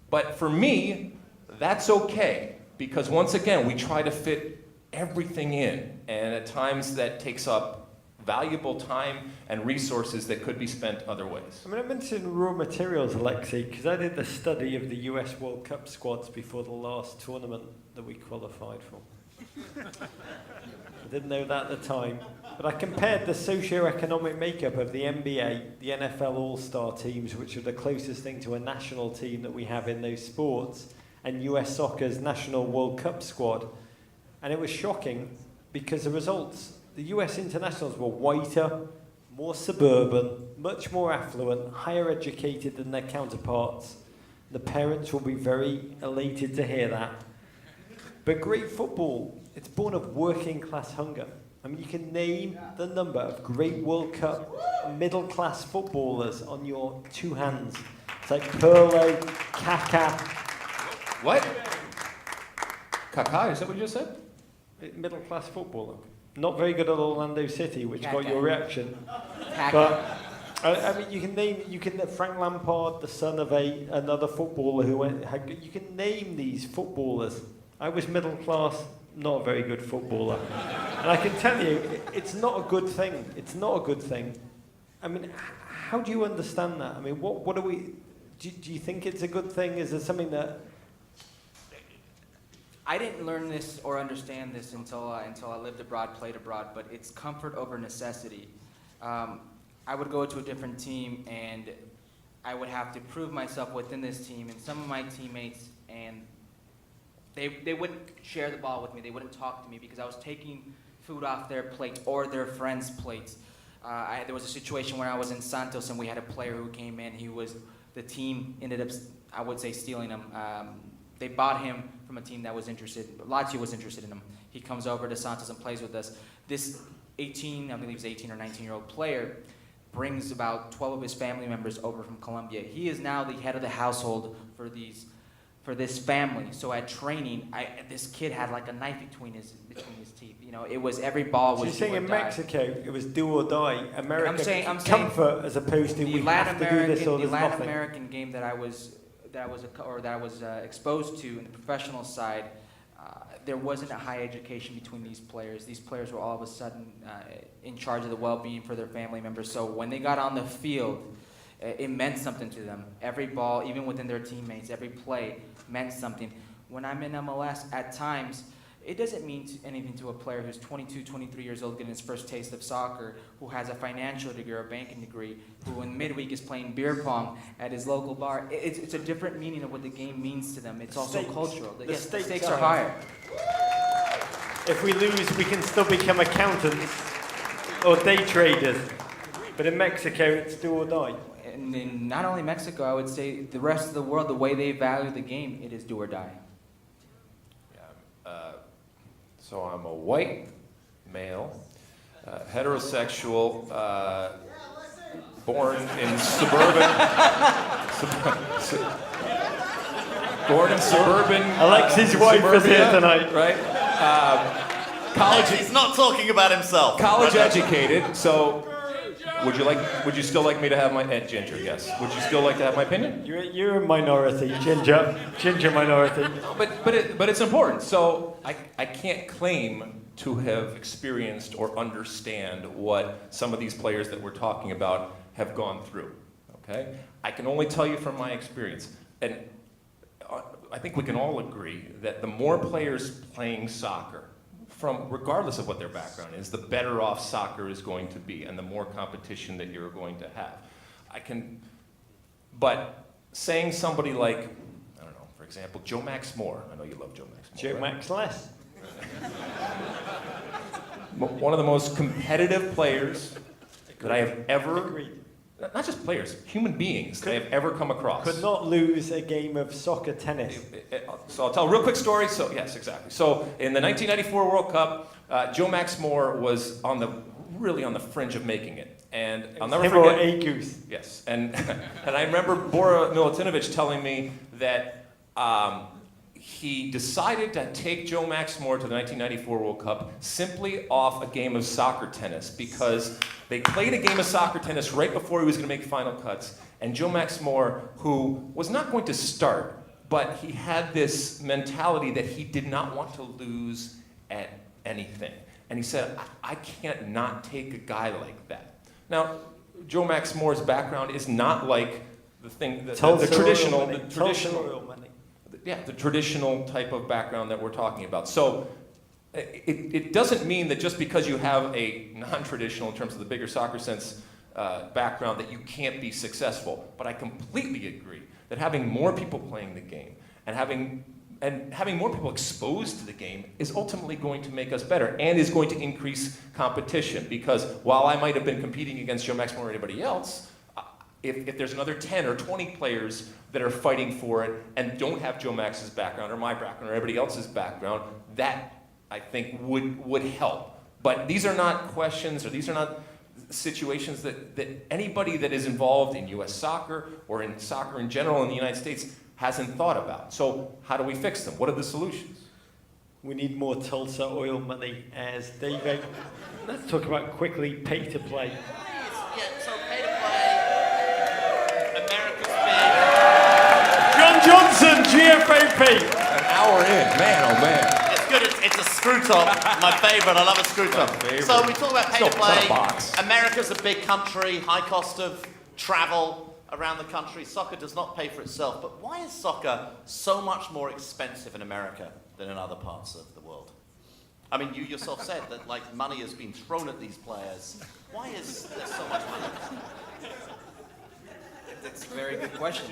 But for me, that's okay, because once again, we try to fit everything in, and at times that takes up valuable time and resources that could be spent other ways. I mean, I mentioned raw materials, Alexi, because I did the study of the US World Cup squads before the last tournament that we qualified for. I didn't know that at the time, but I compared the socio-economic makeup of the NBA, the NFL All-Star teams, which are the closest thing to a national team that we have in those sports, and US Soccer's National World Cup squad. And it was shocking because the results, the US internationals were whiter, more suburban, much more affluent, higher educated than their counterparts. The parents will be very elated to hear that. But great football, it's born of working class hunger. I mean, you can name the number of great World Cup middle class footballers on your two hands. It's like Pirlo, Kaká. What? Kaká, is that what you just said? Middle class footballer. Not very good at Orlando City, which got your reaction. Kaká. But I mean, you can Frank Lampard, the son of another footballer who you can name these footballers. I was middle class, not a very good footballer. And I can tell you, it's not a good thing. It's not a good thing. I mean, how do you understand that? I mean, what do we... Do you think it's a good thing? Is it something that... I didn't learn this or understand this until I lived abroad, played abroad, but it's comfort over necessity. I would go to a different team, and I would have to prove myself within this team, and some of my teammates, and they wouldn't share the ball with me. They wouldn't talk to me because I was taking food off their plate or their friends' plates. There was a situation where I was in Santos, and we had a player who came in. The team ended up, I would say, stealing him. They bought him from a team that was interested. Lazio was interested in him. He comes over to Santos and plays with us. This 18 or 19-year-old player brings about 12 of his family members over from Colombia. He is now the head of the household for this family. So at training, this kid had like a knife between his teeth. You know, it was every ball was. So you're saying in Mexico it was do or die. America, I'm saying comfort as opposed to we have to do this or there's the Latin nothing. American game that I was exposed to in the professional side, there wasn't a high education between these players. These players were all of a sudden in charge of the well-being for their family members. So when they got on the field, it meant something to them. Every ball, even within their teammates, every play meant something. When I'm in MLS, at times, it doesn't mean anything to a player who's 22, 23 years old, getting his first taste of soccer, who has a financial degree or a banking degree, who in midweek is playing beer pong at his local bar. It's a different meaning of what the game means to them. It's also cultural. The stakes are higher. If we lose, we can still become accountants or day traders. But in Mexico, it's do or die. And in not only Mexico, I would say the rest of the world, the way they value the game, it is do or die. So I'm a white male, heterosexual, born in suburban. Born in suburban. Alexi's wife is here tonight, right? He's not talking about himself. College educated. So, would you still like me to have my Ginger? Yes. Would you still like to have my opinion? You're a minority, Ginger minority. But it's important. So I can't claim to have experienced or understand what some of these players that we're talking about have gone through. Okay? I can only tell you from my experience, and I think we can all agree that the more players playing soccer, regardless of what their background is, the better off soccer is going to be, and the more competition that you're going to have. But saying somebody like, I don't know, for example, Joe Max Moore. I know you love Joe Max Moore. Joe Max less. One of the most competitive players that I have ever, Agreed. not just players, human beings that I have ever come across. Could not lose a game of soccer tennis. So I'll tell a real quick story. So yes, exactly. So in the 1994 World Cup, Joe Max Moore was really on the fringe of making it. And I'll never Him or forget. a goose. Yes, and I remember Bora Milutinovic telling me that he decided to take Joe Max Moore to the 1994 World Cup simply off a game of soccer tennis because they played a game of soccer tennis right before he was going to make final cuts, and Joe Max Moore, who was not going to start, but he had this mentality that he did not want to lose at anything. And he said, I can't not take a guy like that. Now, Joe Max Moore's background is not like the traditional type of background that we're talking about. So it doesn't mean that just because you have a non-traditional, in terms of the bigger soccer sense, background, that you can't be successful. But I completely agree that having more people playing the game and having more people exposed to the game is ultimately going to make us better and is going to increase competition. Because while I might have been competing against Joe Max Moore or anybody else, if there's another 10 or 20 players that are fighting for it and don't have Joe Max's background or my background or everybody else's background, that I think would help. But these are not questions, or these are not situations that anybody that is involved in U.S. soccer or in soccer in general in the United States hasn't thought about. So how do we fix them? What are the solutions? We need more Tulsa oil money, as David. Let's talk about quickly pay to play. Yeah, so pay to play. America's big. John Johnson, GFOP. An hour in, man, oh man. It's good. It's a screw top. My favorite. I love a screw top. So we talk about pay to play. America's a big country. High cost of travel around the country. Soccer does not pay for itself. But why is soccer so much more expensive in America than in other parts of the world? I mean, you yourself said that like money has been thrown at these players. Why is there so much money? That's a very good question.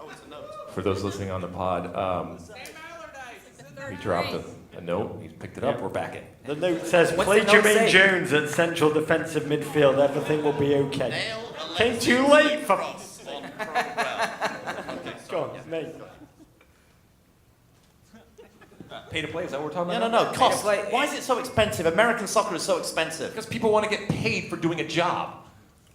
Oh, it's a note. For those listening on the pod, he dropped a note. He picked it up. We're back in. The note says, What's play the note Jermaine say? Jones at central defensive midfield. Everything will be okay. Nail Alexi Came too late for... cross on Cromwell. Okay, Go on, mate. Pay to play, is that what we're talking No, about? no, cost. Why is it so expensive? American soccer is so expensive. Because people want to get paid for doing a job.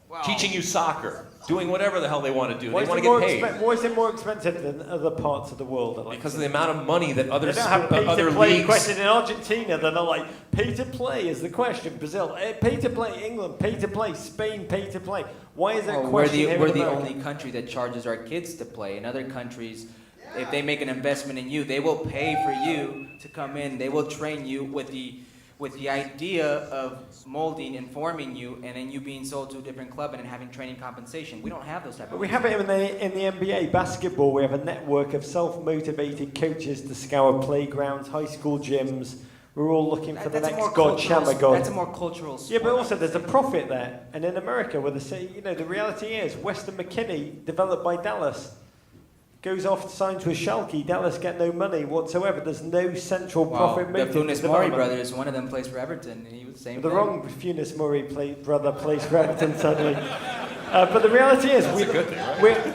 Wow. Teaching you soccer. Doing whatever the hell they want to do. Why They want is, to get paid. why is it more expensive than other parts of the world? Alexi? Because of the amount of money that other, They don't have pay other to play leagues... question in Argentina. They're not like, pay to play is the question. Brazil, pay to play. England, pay to play. Spain, pay to play. Why is that a We're question here in the America? only country that charges our kids to play. In other countries, if they make an investment in you, they will pay for you to come in. They will train you with the idea of molding and forming you, and then you being sold to a different club and then having training compensation. We don't have those type of But we have it in the NBA basketball. We have a network of self-motivated coaches to scour playgrounds, high school gyms. We're all looking for the That's a next more God, cultural- Shamma God. That's a more cultural sport. Yeah, but also there's a profit there. And in America, where the reality is, Weston McKinney, developed by Dallas, goes off, signs with Schalke. Dallas get no money whatsoever. There's no central profit the motive. Funes to Mori development. brothers, one of them plays for Everton, and he was the same The thing. wrong Funes Mori brother plays for Everton suddenly. But the reality is,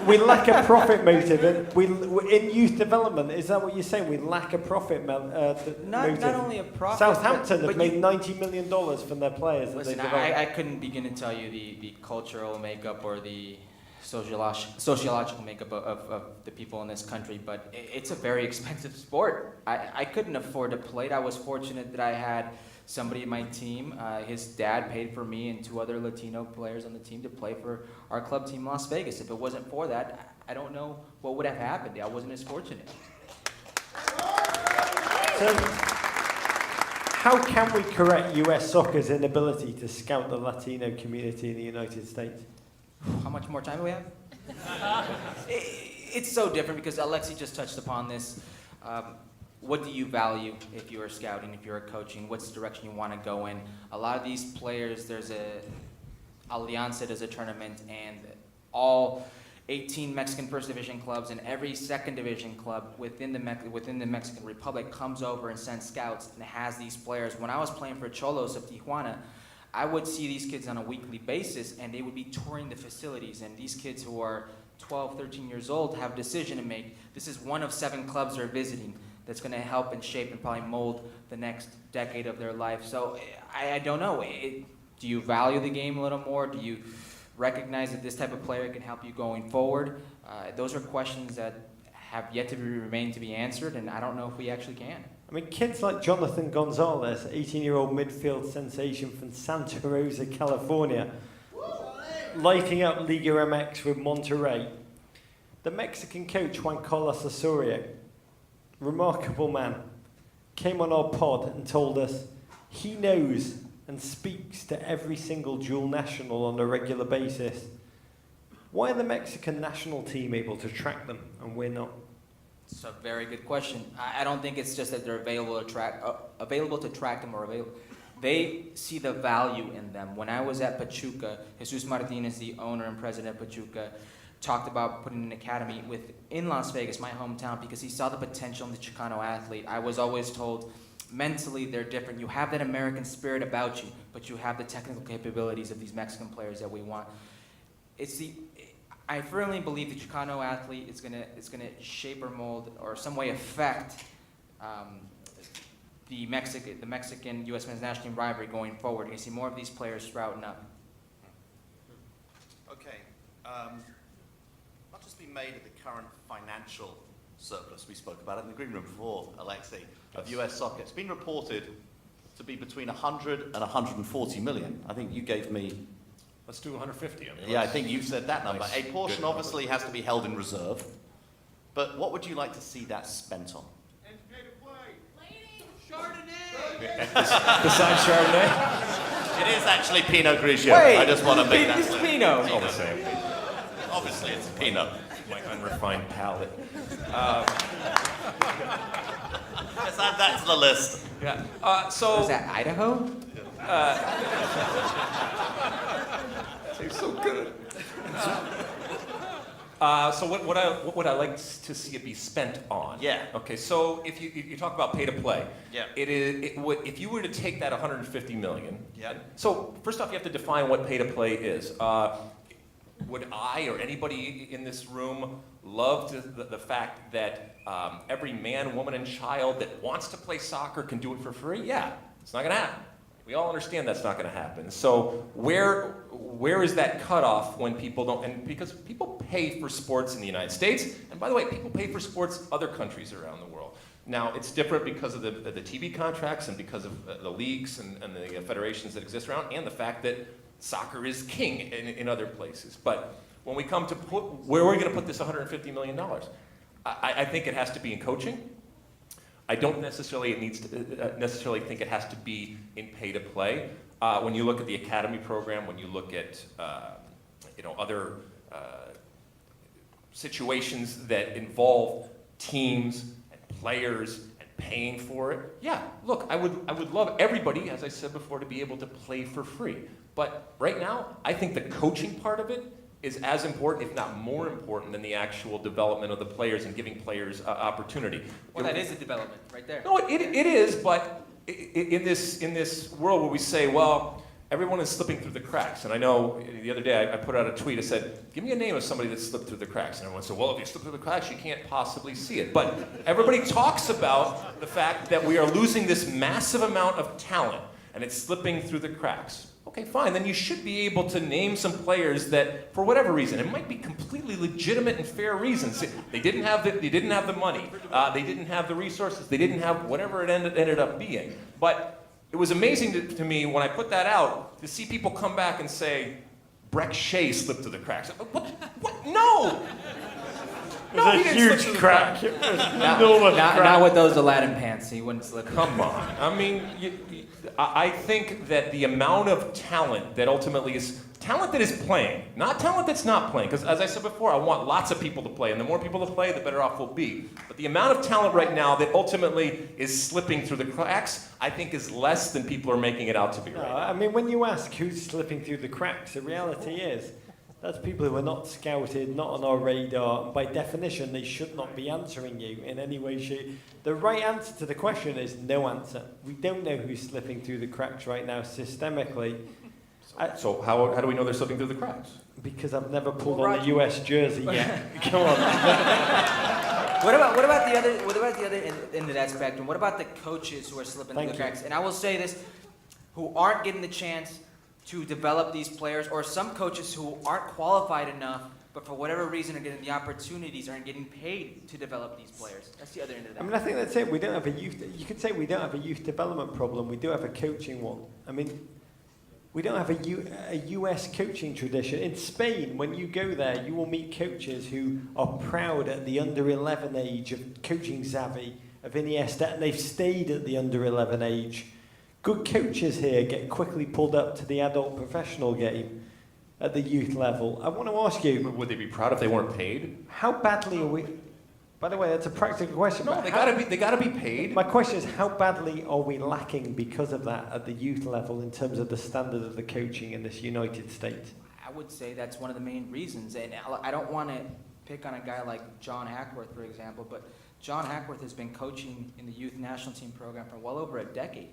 we lack a profit motive. And in youth development, is that what you're saying? We lack a profit motive. Not only a profit. Southampton but have made $90 million from their players. that Listen, they developed. I couldn't begin to tell you the cultural makeup or the sociological makeup of the people in this country, but it's a very expensive sport. I couldn't afford to play it. I was fortunate that I had somebody in my team. His dad paid for me and two other Latino players on the team to play for our club team in Las Vegas. If it wasn't for that, I don't know what would have happened. I wasn't as fortunate. So, how can we correct US soccer's inability to scout the Latino community in the United States? How much more time do we have? It's so different because Alexi just touched upon this. What do you value if you're scouting, if you're coaching? What's the direction you want to go in? A lot of these players, there's Alianza does a tournament, and all 18 Mexican First Division clubs and every Second Division club within the Mexican Republic comes over and sends scouts and has these players. When I was playing for Cholos of Tijuana, I would see these kids on a weekly basis, and they would be touring the facilities. And these kids who are 12, 13 years old have a decision to make. This is one of 7 clubs they're visiting that's going to help and shape and probably mold the next decade of their life. So I don't know. Do you value the game a little more? Do you recognize that this type of player can help you going forward? Those are questions that have yet to remain to be answered, and I don't know if we actually can. I mean, kids like Jonathan Gonzalez, 18-year-old midfield sensation from Santa Rosa, California, lighting up Liga MX with Monterrey. The Mexican coach, Juan Carlos Osorio, remarkable man, came on our pod and told us he knows and speaks to every single dual national on a regular basis. Why are the Mexican national team able to track them and we're not? It's a very good question. I don't think it's just that they're available to track them or available. They see the value in them. When I was at Pachuca, Jesus Martinez, the owner and president of Pachuca, talked about putting an academy in Las Vegas, my hometown, because he saw the potential in the Chicano athlete. I was always told, mentally they're different. You have that American spirit about you, but you have the technical capabilities of these Mexican players that we want. I firmly believe the Chicano athlete is gonna shape or mold or some way affect the Mexican U.S. men's national team rivalry going forward. You see more of these players sprouting up. Okay. Not just be made of the current financial surplus, we spoke about it in the green room before, Alexi, of US soccer. It's been reported to be between 100 and 140 million. I think you gave me... Let's do 150. Yeah, I think you said that number. Nice. A portion Good obviously has to be held in reserve. But what would you like to see that spent on? Besides Chardonnay? It is actually Pinot Grigio. Wait, I just want to make that it's clear. Pinot. It's all the same. Obviously, it's Pinot. My unrefined palate. Let's add that to the list. Yeah. So Was that Idaho? tastes so good. So what would I like to see it be spent on? Yeah. Okay. So if you talk about pay to play, Yeah. If you were to take that 150 million. Yeah. So first off, you have to define what pay to play is. Would I or anybody in this room love the fact that every man, woman, and child that wants to play soccer can do it for free? Yeah, it's not going to happen. We all understand that's not going to happen. So where is that cutoff when people don't? And because people pay for sports in the United States, and by the way, people pay for sports other countries around the world. Now, it's different because of the TV contracts and because of the leagues and the federations that exist around, and the fact that soccer is king in other places. But when we come to where we're going to put this $150 million, I think it has to be in coaching. I don't necessarily think it has to be in pay to play. When you look at the academy program, when you look at other situations that involve teams and players and paying for it, yeah, look, I would love everybody, as I said before, to be able to play for free. But right now, I think the coaching part of it is as important, if not more important, than the actual development of the players and giving players opportunity. Well, that is a development right there. No, it is, but in this world where we say, well, everyone is slipping through the cracks, and I know the other day I put out a tweet, I said, give me a name of somebody that slipped through the cracks, and everyone said, well, if you slip through the cracks, you can't possibly see it. But everybody talks about the fact that we are losing this massive amount of talent, and it's slipping through the cracks. Okay, fine, then you should be able to name some players that, for whatever reason, it might be completely legitimate and fair reasons. They didn't have the money, they didn't have the resources, they didn't have whatever it ended up being. But it was amazing to me when I put that out to see people come back and say, Breck Shea slipped through the cracks. What? No! It was a huge crack. It was an enormous crack. Not with those Aladdin pants. He wouldn't slip. Come on. I mean, I think that the amount of talent that ultimately is talent that is playing, not talent that's not playing, because as I said before, I want lots of people to play, and the more people to play, the better off we'll be. But the amount of talent right now that ultimately is slipping through the cracks, I think is less than people are making it out to be right now. I mean, when you ask who's slipping through the cracks, the reality is that's people who are not scouted, not on our radar, and by definition, they should not be answering you in any way, shape. The right answer to the question is no answer. We don't know who's slipping through the cracks right now systemically. So how do we know they're slipping through the cracks? Because I've never pulled on a US jersey yet. Come on. What about the other end of that spectrum? What about the coaches who are slipping through the cracks? And I will say this, who aren't getting the chance to develop these players, or some coaches who aren't qualified enough, but for whatever reason are getting the opportunities, aren't getting paid to develop these players. That's the other end of that. I mean, I think that's it. We don't have a youth. You could say we don't have a youth development problem. We do have a coaching one. I mean, we don't have a US coaching tradition. In Spain, when you go there, you will meet coaches who are proud at the under 11 age of coaching Xavi of Iniesta, and they've stayed at the under-11 age. Good coaches here get quickly pulled up to the adult professional game at the youth level. I want to ask you... Would they be proud if they weren't paid? How badly are we... By the way, that's a practical question. No, they gotta be paid. My question is, how badly are we lacking because of that at the youth level in terms of the standard of the coaching in this United States? I would say that's one of the main reasons. And I don't want to pick on a guy like John Hackworth, for example, but John Hackworth has been coaching in the youth national team program for well over a decade.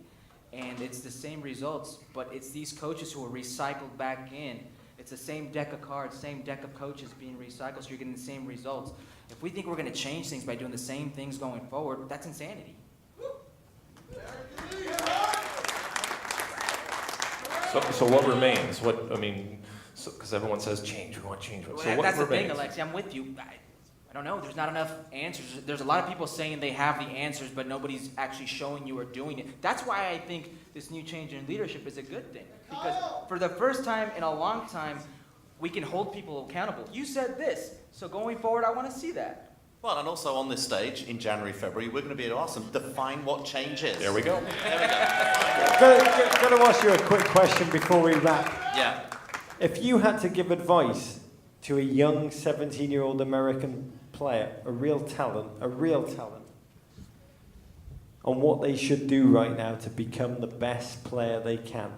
And it's the same results, but it's these coaches who are recycled back in. It's the same deck of cards, same deck of coaches being recycled, so you're getting the same results. If we think we're going to change things by doing the same things going forward, that's insanity. So what remains? Because everyone says change, we want change. So Well, what that's remains? the thing, Alexi. I'm with you. I don't know. There's not enough answers. There's a lot of people saying they have the answers, but nobody's actually showing you or doing it. That's why I think this new change in leadership is a good thing. Because for the first time in a long time, we can hold people accountable. You said this, so going forward, I want to see that. Well, and also on this stage in January, February, we're going to be able to ask them, define what change is. There we go. Got to ask you a quick question before we wrap. Yeah. If you had to give advice to a young 17-year-old American player, a real talent, on what they should do right now to become the best player they can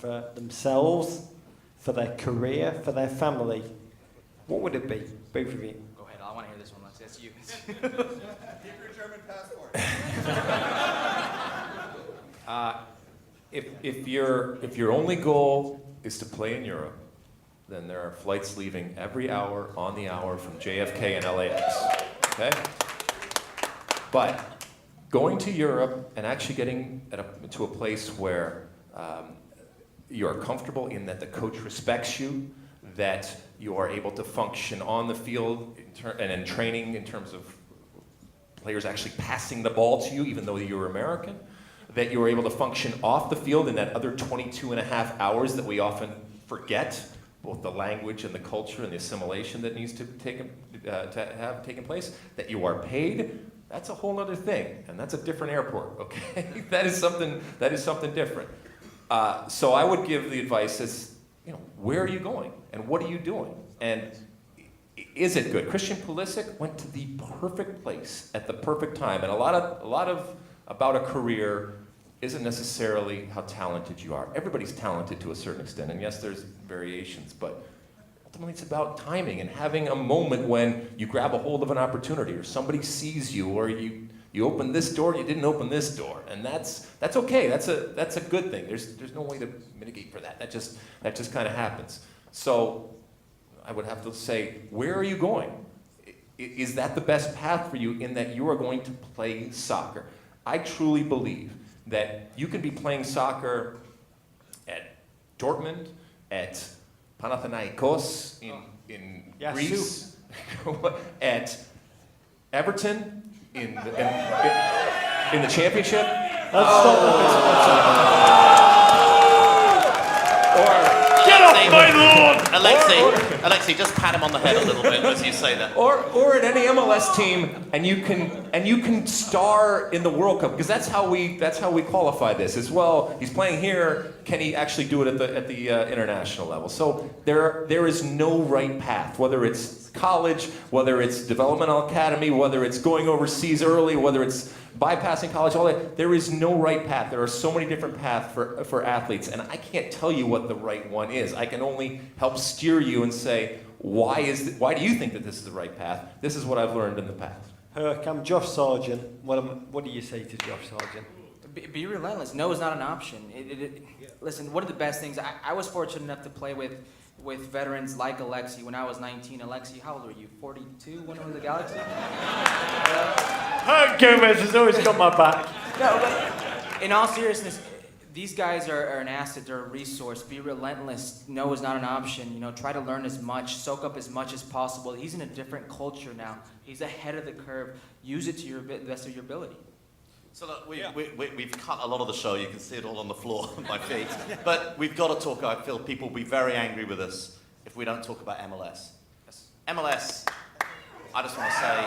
for themselves, for their career, for their family, what would it be, both of you? Go ahead. I want to hear this one, Alexi. That's you. Keep your German passport. If your only goal is to play in Europe, then there are flights leaving every hour on the hour from JFK and LAX. Okay? But going to Europe and actually getting to a place where you are comfortable in that the coach respects you, that you are able to function on the field and in training in terms of players actually passing the ball to you, even though you're American, that you are able to function off the field in that other 22 and a half hours that we often forget, both the language and the culture and the assimilation that needs to have taken place, that you are paid. That's a whole other thing, and that's a different airport, okay? that is something different. So I would give the advice as, where are you going, and what are you doing, and is it good? Christian Pulisic went to the perfect place at the perfect time, and a lot of about a career isn't necessarily how talented you are. Everybody's talented to a certain extent, and yes, there's variations, but ultimately it's about timing and having a moment when you grab a hold of an opportunity, or somebody sees you, or you open this door and you didn't open this door, and that's okay. That's a good thing. There's no way to mitigate for that. That just kind of happens. So I would have to say, where are you going? Is that the best path for you in that you are going to play soccer? I truly believe that you can be playing soccer at Dortmund, at Panathinaikos in Greece, at Everton in the championship. Get off my lawn! Alexi, just pat him on the head a little bit as you say that. Or at any MLS team, and you can star in the World Cup, because that's how we qualify this as well. He's playing here. Can he actually do it at the international level? So there is no right path, whether it's college, whether it's developmental academy, whether it's going overseas early, whether it's bypassing college, all that. There is no right path. There are so many different paths for athletes, and I can't tell you what the right one is. I can only help steer you and say, why do you think that this is the right path? This is what I've learned in the past. Herc, I'm Josh Sargent. What do you say to Josh Sargent? Be relentless. No is not an option. Listen, one of the best things, I was fortunate enough to play with veterans like Alexi when I was 19. Alexi, how old were you? 42 when it was the Galaxy? Herc Gomez has always got my back. No, but in all seriousness, these guys are an asset. They're a resource. Be relentless. No is not an option. Try to learn as much, soak up as much as possible. He's in a different culture now. He's ahead of the curve. Use it to the best of your ability. So look, we've cut a lot of the show. You can see it all on the floor at my feet. But we've got to talk. I feel people will be very angry with us if we don't talk about MLS. Yes. MLS I just want to say,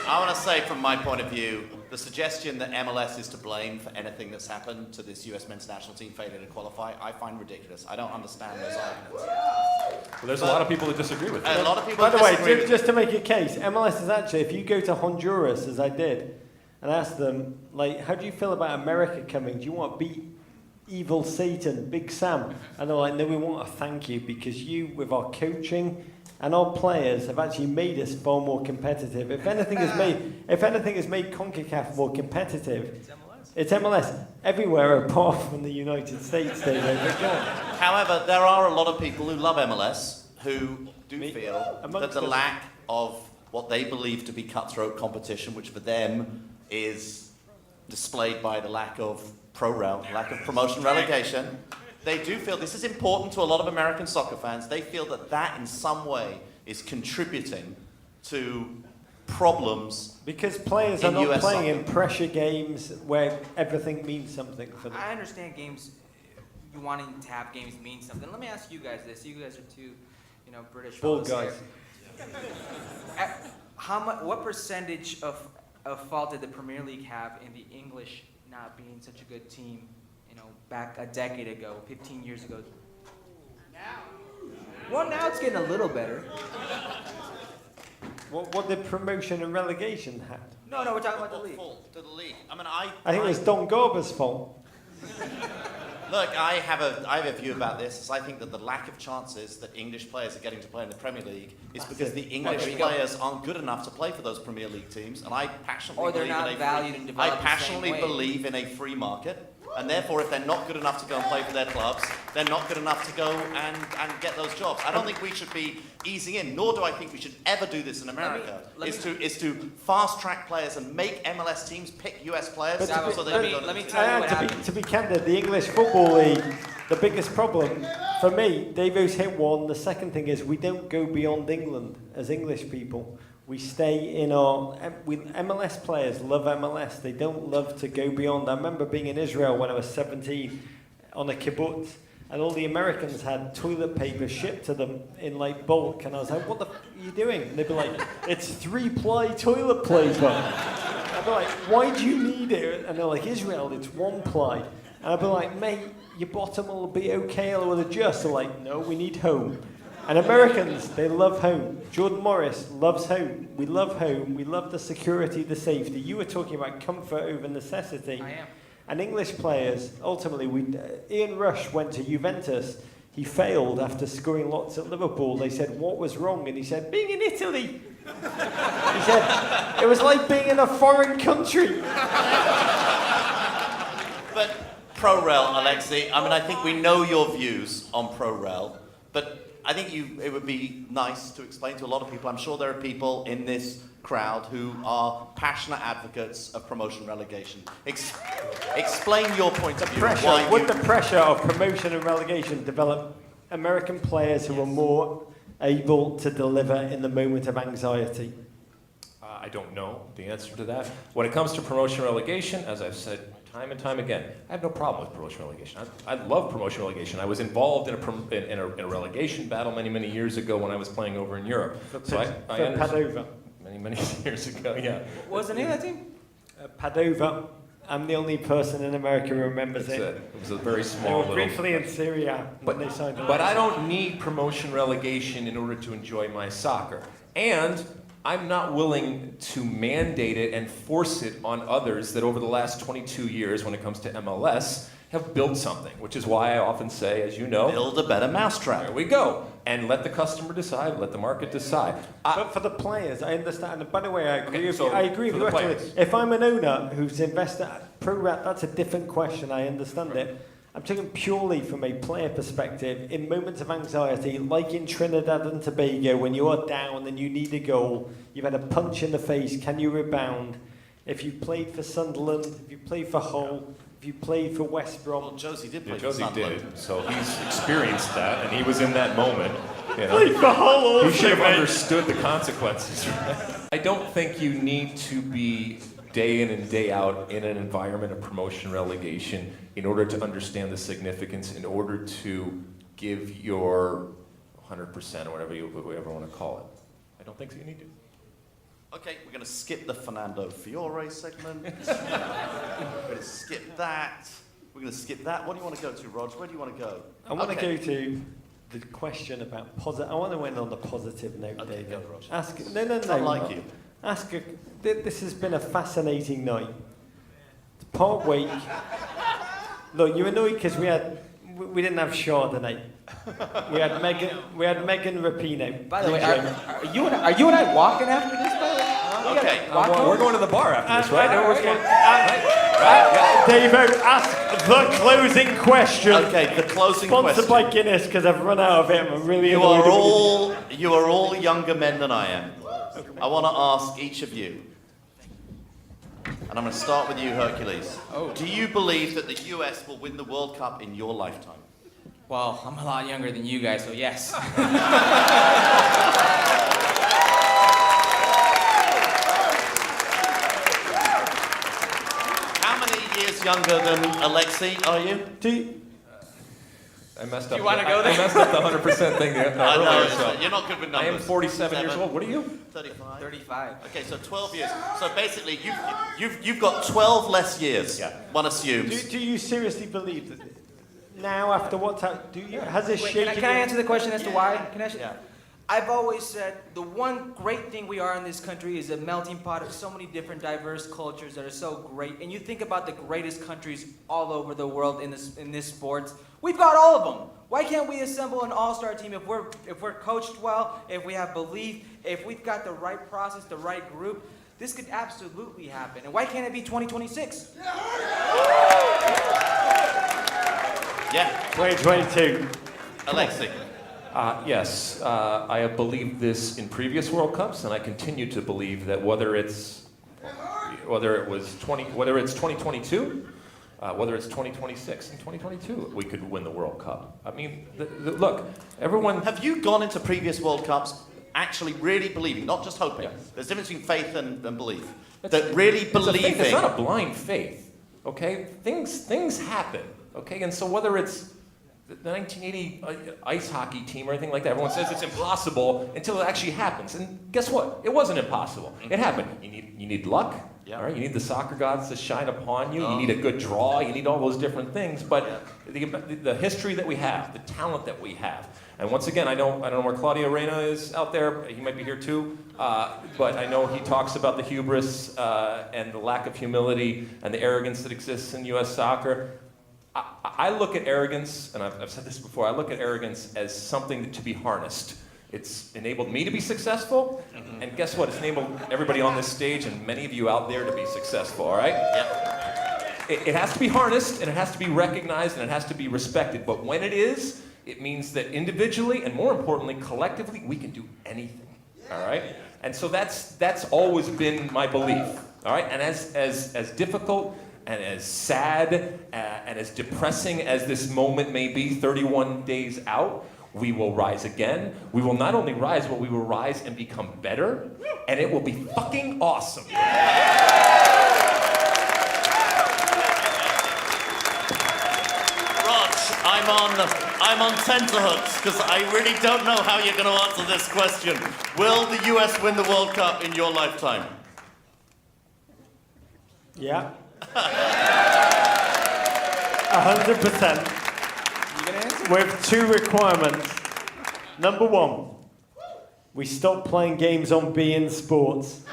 I want to say from my point of view, the suggestion that MLS is to blame for anything that's happened to this US men's national team failing to qualify, I find ridiculous. I don't understand those arguments. Well, there's a lot of people that disagree with A that. lot of people By the way, disagree with just to make a case, MLS is actually, if you go to Honduras, as I did, and ask them, like, how do you feel about America coming? Do you want to beat evil Satan, Big Sam? And they're like, no, we want to thank you because you, with our coaching and our players, have actually made us far more competitive. If anything has made CONCACAF more competitive, it's MLS everywhere apart from the United States. However, there are a lot of people who love MLS who do feel that the lack of what they believe to be cutthroat competition, which for them is displayed by the lack of lack of promotion relegation, they do feel this is important to a lot of American soccer fans. They feel that that in some way is contributing to problems because players are not US playing soccer. in pressure games where everything means something for them. I understand games, you wanting to have games mean something. Let me ask you guys this. You guys are two, British Bald fellows guys. here. What percentage of fault did the Premier League have in the English not being such a good team, back a decade ago, 15 years ago? Well, now it's getting a little better. What did promotion and relegation have? No, we're talking about the league. Fault to the league. I mean, I think it was Don Garber's fault. Look, I have a view about this. I think that the lack of chances that English players are getting to play in the Premier League is because the English players aren't good enough to play for those Premier League teams, and I passionately Or they're believe not valued and developed the same way. believe in a free market. And therefore, if they're not good enough to go and play for their clubs, they're not good enough to go and get those jobs. I don't think we should be easing in, nor do I think we should ever do this in America, is to fast-track players and make MLS teams pick US players so they don't go let me tell you what happened. To be candid, the English Football League, the biggest problem for me, Davo's hit one. The second thing is we don't go beyond England as English people. We stay in our... MLS players love MLS. They don't love to go beyond. I remember being in Israel when I was 17 on a kibbutz, and all the Americans had toilet paper shipped to them in like bulk, and I was like, what the f*** are you doing? And they'd be like, it's 3-ply toilet paper. I'd be like, why do you need it? And they're like, Israel, it's 1-ply. And I'd be like, mate, your bottom will be okay, or will adjust. They're like, no, we need home. And Americans, they love home. Jordan Morris loves home. We love home. We love the security, the safety. You were talking about comfort over necessity. I am. And English players, ultimately, Ian Rush went to Juventus. He failed after scoring lots at Liverpool. They said, what was wrong? And he said, being in Italy. He said, it was like being in a foreign country. But pro-rel, Alexi, I mean, I think we know your views on pro-rel, but I think it would be nice to explain to a lot of people. I'm sure there are people in this crowd who are passionate advocates of promotion relegation. Explain your point of view. Would the pressure of promotion and relegation develop American players who are more able to deliver in the moment of anxiety? I don't know the answer to that. When it comes to promotion relegation, as I've said time and time again, I have no problem with promotion relegation. I love promotion relegation. I was involved in a relegation battle many years ago when I was playing over in Europe. Padova. Many years ago, yeah. What was the name of that team? Padova. I'm the only person in America who remembers it. It was a very They small were little... briefly in Syria when they signed up. But I don't need promotion relegation in order to enjoy my soccer. And I'm not willing to mandate it and force it on others that over the last 22 years, when it comes to MLS, have built something, which is why I often say, as you know... Build a better mousetrap. There we go. And let the customer decide, let the market decide. But for the players, I understand. And by the way, I agree with so you. I agree for with the you. players. If I'm an owner who's invested pro-rata, that's a different question. I understand it. I'm talking purely from a player perspective. In moments of anxiety, like in Trinidad and Tobago, when you are down and you need a goal, you've had a punch in the face, can you rebound? If you played for Sunderland, if you played for Hull, if you played for West Brom... Well, Josie did play for Josie Sunderland. did, so he's experienced that, and he was in that moment. You know. Played for Hull also, He should have mate. understood the consequences. I don't think you need to be day in and day out in an environment of promotion relegation in order to understand the significance, in order to give your 100% or whatever you want to call it. I don't think so you need to. Okay, we're going to skip the Fernando Fiore segment. We're going to skip that. We're going to skip that. What do you want to go to, Rog? Where do you want to go? I want to go to the question about positive. I want to end on the positive note, Okay, David. go, Rog. Ask. No. I like you. Ask. This has been a fascinating night. Part week. Look, you're annoyed because we didn't have Chardonnay. We had Megan Rapinoe. By the way, are you and I walking after this? By the way? Okay. We're going to the bar after this, right? Davo, ask the closing question. Okay, the closing Sponsored question. by Guinness because I've run out of it. I'm really You annoyed. are all younger men than I am. I want to ask each of you, and I'm going to start with you, Hercules. Do you believe that the US will win the World Cup in your lifetime? Well, I'm a lot younger than you guys, so yes. How many years younger than Alexi are you? I messed up. you wanna go there? I messed up the 100% thing I earlier, know, so. you're not good with I numbers. am 47 years old. What are you? 35. 35. Okay, so 12 years. So basically, you've got 12 less years. Yeah. One assumes. Do you seriously believe that now, after what's happened, has this Wait, shaken can I you? answer the question as to why? Can I? Yeah. I've always said the one great thing we are in this country is a melting pot of so many different diverse cultures that are so great. And you think about the greatest countries all over the world in this sports, we've got all of them. Why can't we assemble an all-star team if we're coached well, if we have belief, if we've got the right process, the right group? This could absolutely happen. And why can't it be 2026? Yeah. 2022. Alexi. Yes, I have believed this in previous World Cups, and I continue to believe that whether it's 2022, whether it's 2026 and 2022, we could win the World Cup. I mean, look, everyone. Have you gone into previous World Cups actually really believing, not just hoping? Yes. There's a difference between faith and belief. That really believing. It's not a blind faith, okay? Things happen, okay? And so whether it's the 1980 ice hockey team or anything like that, everyone says it's impossible until it actually happens. And guess what? It wasn't impossible. It happened. You need luck. Yeah. All right. You need the soccer gods to shine upon you. You need a good draw. You need all those different things. But the history that we have, the talent that we have, and once again, I don't know where Claudio Reyna is out there. He might be here too. But I know he talks about the hubris and the lack of humility and the arrogance that exists in U.S. soccer. I look at arrogance, and I've said this before, I look at arrogance as something to be harnessed. It's enabled me to be successful, and guess what? It's enabled everybody on this stage and many of you out there to be successful, all right? Yep. It has to be harnessed, and it has to be recognized, and it has to be respected. But when it is, it means that individually, and more importantly, collectively, we can do anything, all right? And so that's always been my belief, all right? And as difficult and as sad and as depressing as this moment may be 31 days out, we will rise again. We will not only rise, but we will rise and become better, and it will be fucking awesome. Rog, I'm on tenterhooks because I really don't know how you're going to answer this question. Will the US win the World Cup in your lifetime? Yeah. 100%. With two requirements. Number one, we stop playing games on beIN Sports.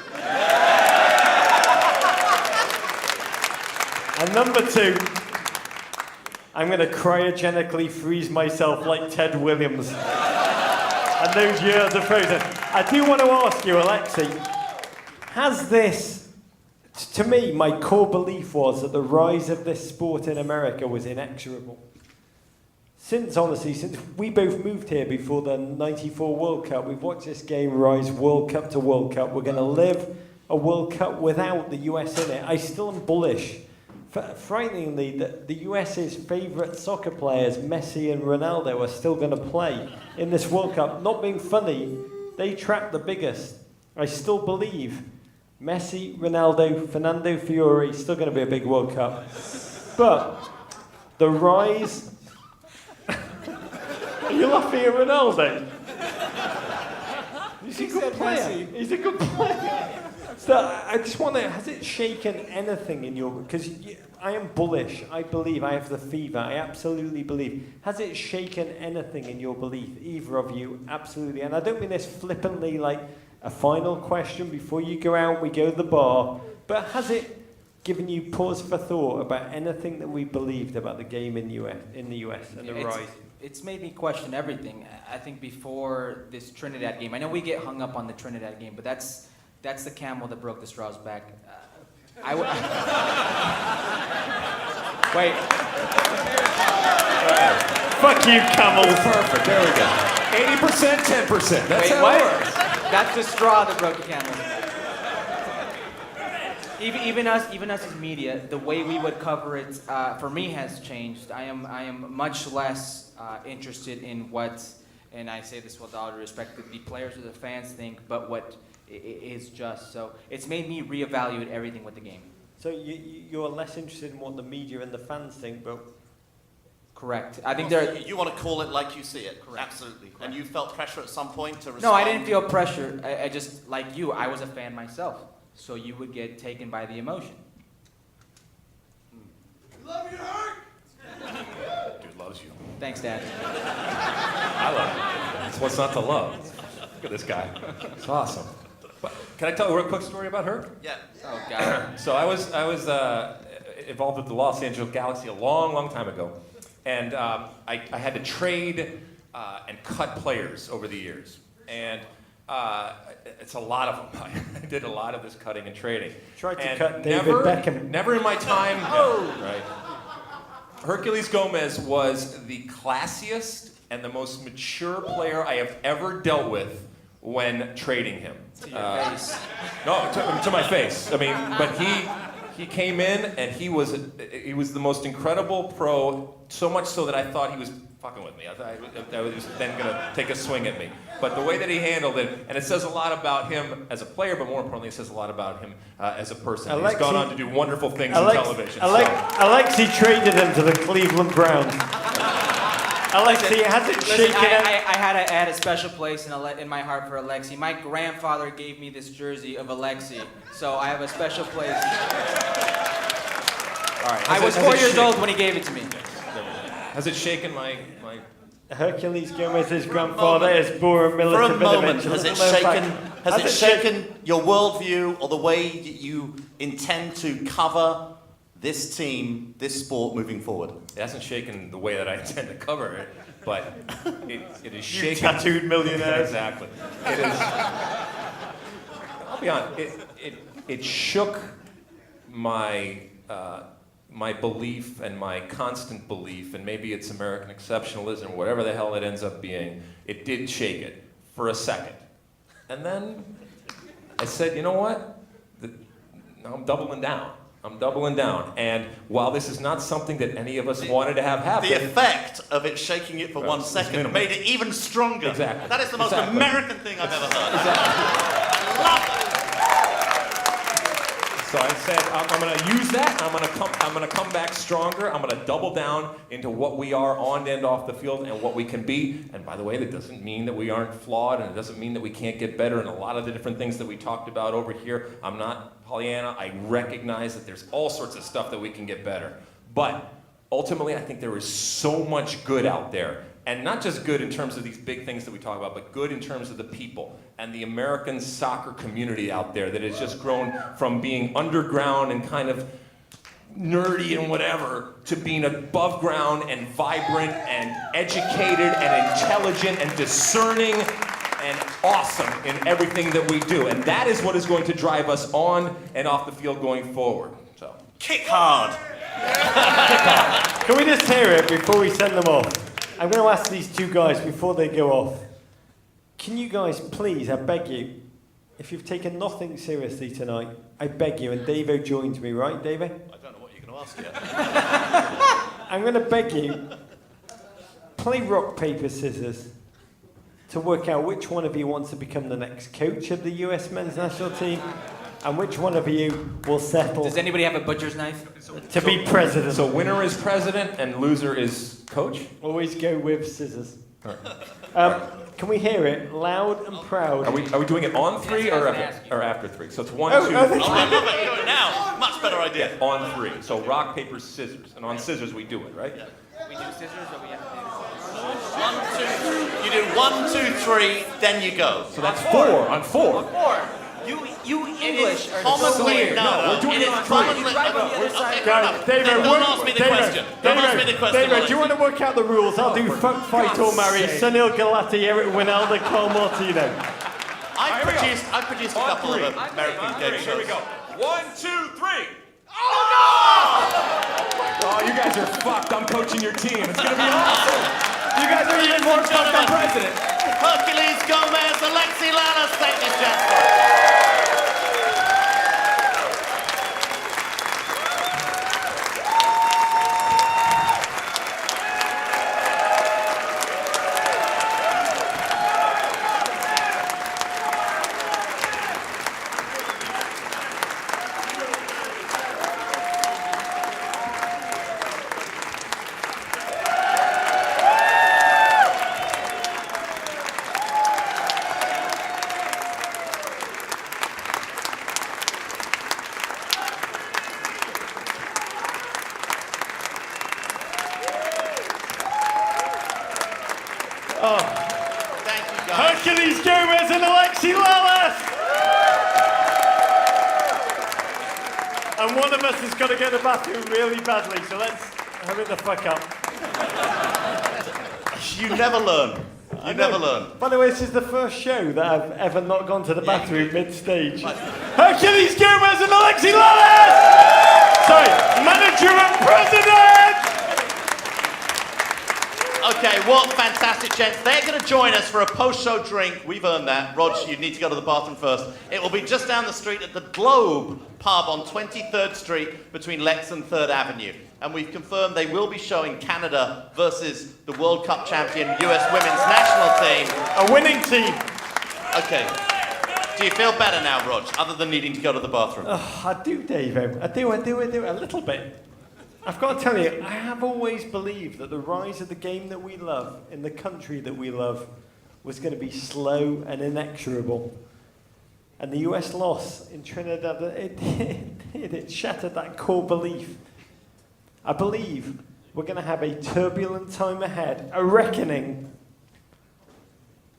And number two, I'm going to cryogenically freeze myself like Ted Williams. And those years are frozen. I do want to ask you, Alexi, has this, to me, my core belief was that the rise of this sport in America was inexorable. Since we both moved here before the 94 World Cup, we've watched this game rise World Cup to World Cup. We're going to live a World Cup without the US in it. I still am bullish. Frighteningly, the US's favourite soccer players, Messi and Ronaldo, are still going to play in this World Cup. Not being funny, they track the biggest. I still believe Messi, Ronaldo, Fernando Fiore, still going to be a big World Cup. But the rise... Are you laughing at Ronaldo? He's a good player. He's a good player. So I just wonder, has it shaken anything in your... Because I am bullish. I believe. I have the fever. I absolutely believe. Has it shaken anything in your belief? Either of you? Absolutely. And I don't mean this flippantly like a final question before you go out, we go to the bar. But has it given you pause for thought about anything that we believed about the game in the US and the rise? It's made me question everything. I think before this Trinidad game, I know we get hung up on the Trinidad game, but that's the camel that broke the straw's back. Wait. Fuck you, camel. Perfect. There we go. 80%, 10%. That's how it works. That's the straw that broke the camel. Even us as media, the way we would cover it, for me, has changed. I am much less interested in what, and I say this with all due respect, that the players or the fans think, but what is just. So it's made me reevaluate everything with the game. So you're less interested in what the media and the fans think, but... Correct. I think You want to call it like you see it. Correct. Absolutely. Correct. And you felt pressure at some point to respond? No, I didn't feel pressure. I just, like you, I was a fan myself. So you would get taken by the emotion. Love you, Herc! Dude loves you. Thanks, Dad. I love you. That's what's not to love. Look at this guy. It's awesome. But can I tell a real quick story about Herc? Yeah. Oh, God. So I was involved with the Los Angeles Galaxy a long time ago. And I had to trade and cut players over the years. And it's a lot of them. I did a lot of this cutting and trading. Tried to and cut David Beckham. Never in my time. Right. Hercules Gomez was the classiest and the most mature player I have ever dealt with when trading him. To your face. No, to my face. I mean, but he came in and he was the most incredible pro. So much so that I thought he was fucking with me. I thought he was then gonna take a swing at me. But the way that he handled it, and it says a lot about him as a player, but more importantly, it says a lot about him as a person. He's gone on to do wonderful things in television. Alexi traded him to the Cleveland Browns. Alexi, has it shaken? I had to add a special place in my heart for Alexi. My grandfather gave me this jersey of Alexi, so I have a special place. All right. I was 4 years old when he gave it to me. Has it shaken my... Hercules Gomez's grandfather is Bora For a Milicevic. moment, has it shaken your worldview or the way you intend to cover this team, this sport moving forward? It hasn't shaken the way that I intend to cover it, but it is shaken... You tattooed millionaires. Exactly. It is... I'll be honest, it shook my belief and my constant belief, and maybe it's American exceptionalism, whatever the hell it ends up being, it did shake it for a second. And then I said, you know what? I'm doubling down. And while this is not something that any of us wanted to have happen... The effect of it shaking it for 1 second made it even stronger. Exactly. That is the most American thing I've ever heard. Exactly. Love it. So I said, I'm going to use that. I'm going to come back stronger. I'm going to double down into what we are on and off the field and what we can be. And by the way, that doesn't mean that we aren't flawed, and it doesn't mean that we can't get better. And a lot of the different things that we talked about over here, I'm not Pollyanna. I recognize that there's all sorts of stuff that we can get better. But ultimately, I think there is so much good out there. And not just good in terms of these big things that we talk about, but good in terms of the people and the American soccer community out there that has just grown from being underground and kind of nerdy and whatever to being above ground and vibrant and educated and intelligent and discerning and awesome in everything that we do. And that is what is going to drive us on and off the field going forward. So kick hard. Can we just hear it before we send them off? I'm going to ask these two guys before they go off. Can you guys please, I beg you, if you've taken nothing seriously tonight, I beg you, and Davo joins me, right, Davo? I don't know what you're going to ask yet. I'm going to beg you, play rock, paper, scissors to work out which one of you wants to become the next coach of the US men's national team and which one of you will settle. Does anybody have a butcher's knife? To be president. So winner is president and loser is coach? Always go with scissors. Can we hear it loud and proud? Are we doing it on 3 or after 3? So it's 1, 2, Oh, 3. I I love it. Do it now. Much better idea. Yeah, on 3. So rock, paper, scissors. And on scissors we do it, right? We do scissors or we have to do 1, 2. You do 1, 2, 3, then you go. So that's 4. On 4. 4. You English are so Commonly, weird. no, we're doing it it is on commonly. three. Right on the other side. Okay, fair enough. David, Then don't ask me the question. Don't ask me the question. David, do you Alexi. want to work out the rules? I'll do fuck, fight, or marry. Sunil Gulati, Eric Winalda, Carl Martino. I produced a couple of American game shows. Here we go. 1, 2, 3. Oh, you guys are fucked. I'm coaching your team. It's going to be awesome. You guys are even more fucked than president. Hercules Gomez, Alexi Lalas, thank you, gentlemen. Thank you, guys. Hercules Gomez and Alexi Lalas! And one of us has got to go to the bathroom really badly, so let's hurry the fuck up. You never learn. You never learn. By the way, this is the first show that I've ever not gone to the bathroom mid-stage. Hercules Gomez and Alexi Lalas! Sorry, manager and president! Okay, what fantastic gents. They're going to join us for a post-show drink. We've earned that. Rog, you need to go to the bathroom first. It will be just down the street at the Globe pub on 23rd Street between Lex and 3rd Avenue. And we've confirmed they will be showing Canada versus the World Cup champion US women's national team. A winning team. Okay. Do you feel better now, Rog, other than needing to go to the bathroom? I do, Davo. I do, a little bit. I've got to tell you, I have always believed that the rise of the game that we love, in the country that we love, was going to be slow and inexorable. And the US loss in Trinidad, it shattered that core belief. I believe we're going to have a turbulent time ahead, a reckoning.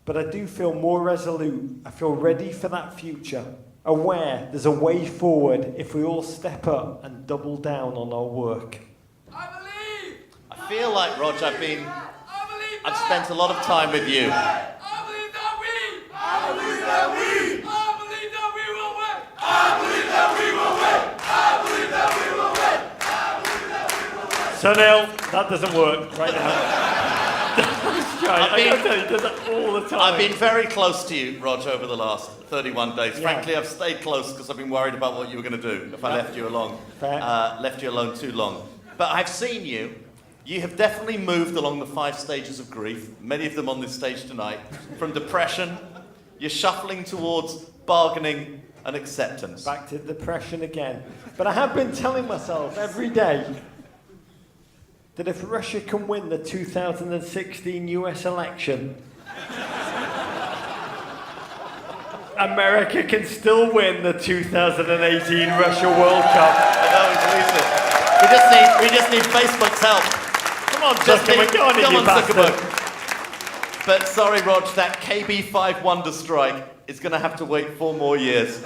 But I do feel more resolute. I feel ready for that future. Aware there's a way forward if we all step up and double down on our work. I feel like, Rog, I've spent a lot of time with you. Sunil, that doesn't work right now. I gotta tell you, he does that all the time. I've been very close to you, Rog, over the last 31 days. Yeah. Frankly, I've stayed close because I've been worried about what you were going to do if I left you alone. Left you alone too long. But I've seen you. You have definitely moved along the 5 stages of grief, many of them on this stage tonight. From depression, you're shuffling towards bargaining and acceptance. Back to depression again. But I have been telling myself every day that if Russia can win the 2016 US election, America can still win the 2018 Russia World Cup. I know, he believes it. We just need Facebook's help. Come on, Zuckerberg, go on, you bastard. But sorry, Rog, that KB5 wonder strike is going to have to wait 4 more years.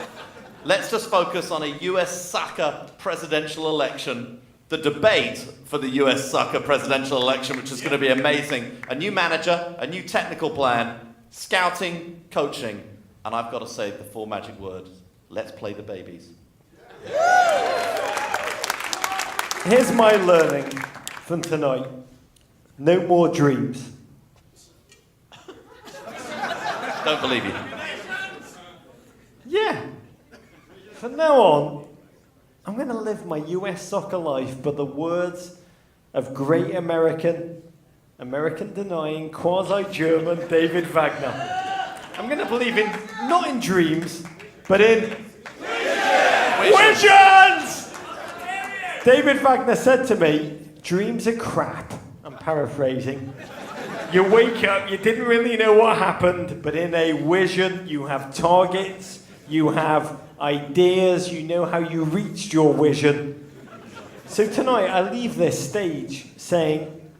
Let's just focus on a US soccer presidential election. The debate for the US soccer presidential election, which is going to be amazing. A new manager, a new technical plan, scouting, coaching, and I've got to say the 4 magic words: let's play the babies. Here's my learning from tonight. No more dreams. Don't believe you. Yeah. From now on, I'm going to live my US soccer life, but the words of great American-denying, quasi-German David Wagner. I'm going to believe in, not in dreams, but in visions! David Wagner said to me, dreams are crap. I'm paraphrasing. You wake up, you didn't really know what happened, but in a vision, you have targets, you have ideas, you know how you reached your vision. So tonight, I leave this stage saying,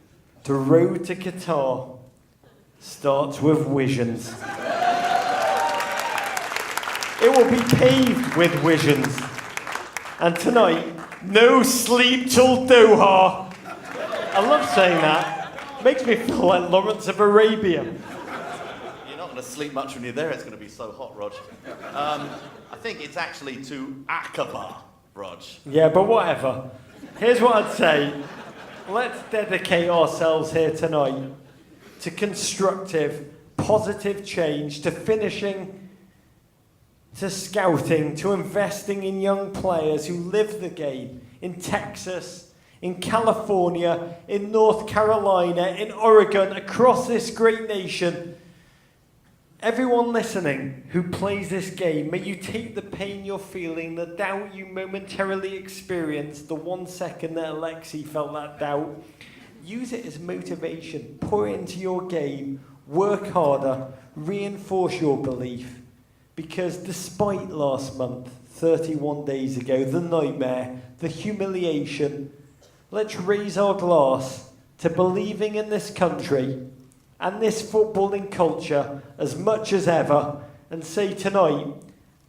the road to Qatar starts with visions. It will be paved with visions. And tonight, no sleep till Doha. I love saying that. Makes me feel like Lawrence of Arabia. You're not going to sleep much when you're there. It's going to be so hot, Rog. I think it's actually to Aqaba, Rog. Yeah, but whatever. Here's what I'd say. Let's dedicate ourselves here tonight to constructive, positive change, to finishing, to scouting, to investing in young players who live the game in Texas, in California, in North Carolina, in Oregon, across this great nation. Everyone listening who plays this game, may you take the pain you're feeling, the doubt you momentarily experienced, the 1 second that Alexi felt that doubt, use it as motivation, pour it into your game, work harder, reinforce your belief. Because despite last month, 31 days ago, the nightmare, the humiliation, let's raise our glass to believing in this country and this footballing culture as much as ever and say tonight,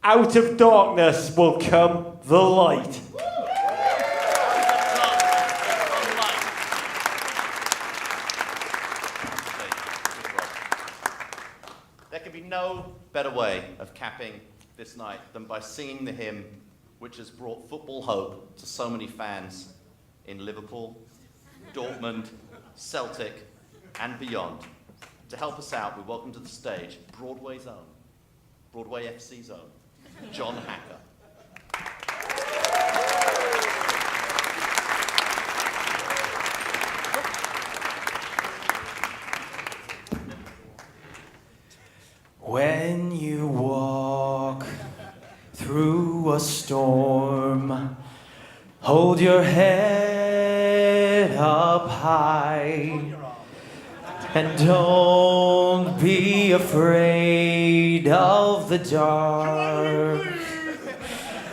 out of darkness will come the light. There can be no better way of capping this night than by singing the hymn which has brought football hope to so many fans in Liverpool, Dortmund, Celtic, and beyond. To help us out, we welcome to the stage Broadway's own, Broadway FC's own, John Hacker. When you walk through a storm, hold your head up high and don't be afraid of the dark.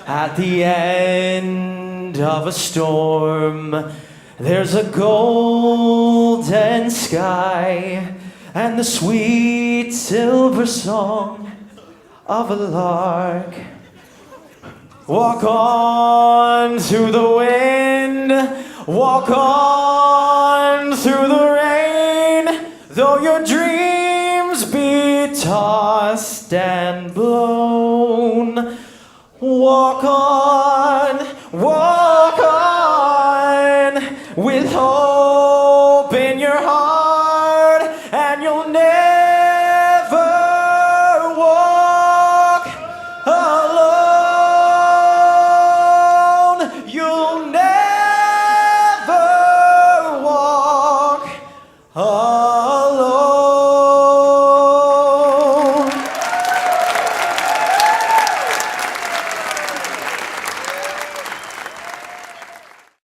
At the end of a storm, there's a golden sky and the sweet silver song of a lark. Walk on through the wind, walk on through the rain, though your dreams be tossed and blown. Walk on